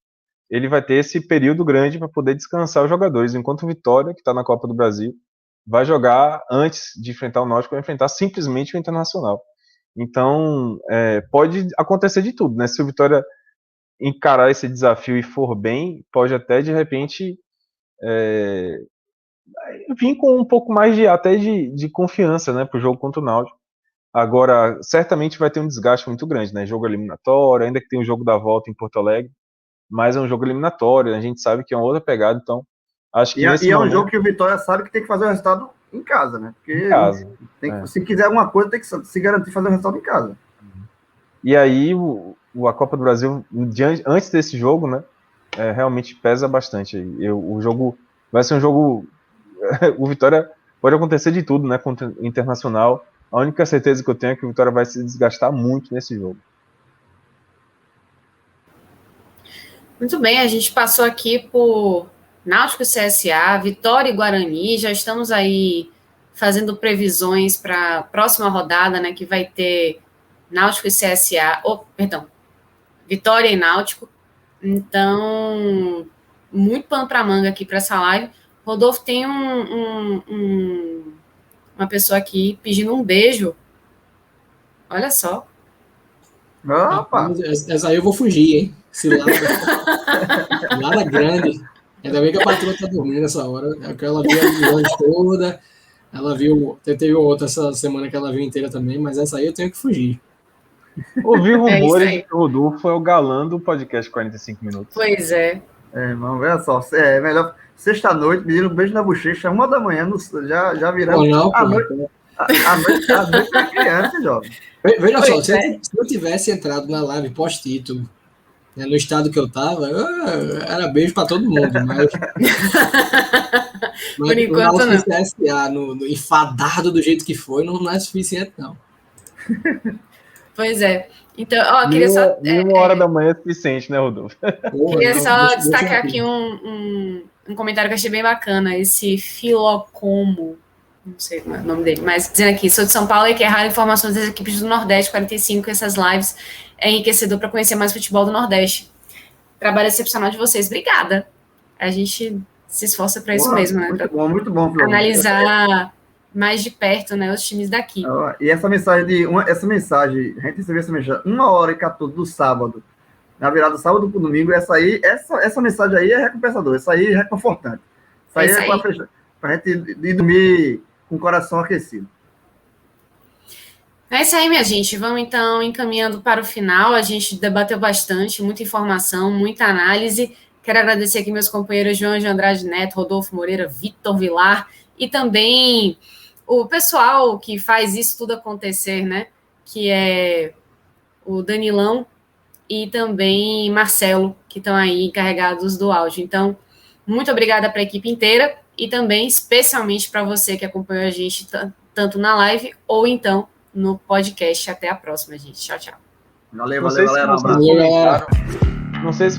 ele vai ter esse período grande para poder descansar os jogadores, enquanto o Vitória, que está na Copa do Brasil, vai jogar antes de enfrentar o Náutico, vai enfrentar simplesmente o Internacional. Então, pode acontecer de tudo, né? Se o Vitória encarar esse desafio e for bem, pode até, de repente, vir com um pouco mais de confiança, né, para o jogo contra o Náutico. Agora, certamente vai ter um desgaste muito grande, né? Jogo eliminatório, ainda que tem o jogo da volta em Porto Alegre, mas é um jogo eliminatório, a gente sabe que é uma outra pegada, então acho que nesse momento...
um jogo que o Vitória sabe que tem que fazer o resultado em casa, né? Porque
em casa,
se quiser alguma coisa, tem que se garantir fazer o resultado em casa.
E aí a Copa do Brasil, antes desse jogo, né, realmente pesa bastante. O jogo vai ser um jogo... o Vitória pode acontecer de tudo, né, contra o Internacional. A única certeza que eu tenho é que o Vitória vai se desgastar muito nesse jogo.
Muito bem, a gente passou aqui por Náutico e CSA, Vitória e Guarani, já estamos aí fazendo previsões para a próxima rodada, né, que vai ter Náutico e CSA, Vitória e Náutico. Então, muito pano para manga aqui para essa live. Rodolfo, tem uma pessoa aqui pedindo um beijo. Olha só.
Opa!
Essa aí eu vou fugir, hein? Se Lara grande. Ainda bem que a patroa tá dormindo nessa hora. É que ela viu a visão toda. Ela viu. Teve outra essa semana que ela viu inteira também, mas essa aí eu tenho que fugir.
Ouvi rumores de que o Rodolfo foi o galã do podcast 45 minutos.
Pois é.
Irmão, olha só. É melhor. Sexta-noite, pedindo um beijo na bochecha, 1h, já viramos. A noite é criança, jovem.
Veja só, se eu tivesse entrado na live pós-título, né, no estado que eu tava, era beijo para todo mundo, mas
por enquanto
não. CSA, no enfadado do jeito que foi, não é suficiente, não.
Pois é. Então, queria só...
1h é suficiente, né, Rodolfo?
Queria só destacar aqui um comentário que eu achei bem bacana, esse Filocomo, não sei o nome dele, mas dizendo aqui, sou de São Paulo e quero errar informações das equipes do Nordeste 45, essas lives é enriquecedor para conhecer mais futebol do Nordeste. Trabalho excepcional de vocês, obrigada. A gente se esforça para isso mesmo, né?
Muito bom.
Analisar mais de perto, né, os times daqui.
E essa mensagem, a gente recebeu essa mensagem 1h14 do sábado, na virada do sábado para o domingo, essa mensagem aí é recompensadora, essa aí é reconfortante. Isso aí é para a gente ir dormir com o coração aquecido.
É isso aí, minha gente. Vamos, então, encaminhando para o final. A gente debateu bastante, muita informação, muita análise. Quero agradecer aqui meus companheiros João de Andrade Neto, Rodolfo Moreira, Vitor Vilar e também o pessoal que faz isso tudo acontecer, né? Que é o Danilão e também Marcelo, que estão aí encarregados do áudio. Então, muito obrigada para a equipe inteira e também especialmente para você que acompanhou a gente tanto na live ou então no podcast. Até a próxima, gente. Tchau, tchau.
Valeu, galera. Um abraço.
Não sei se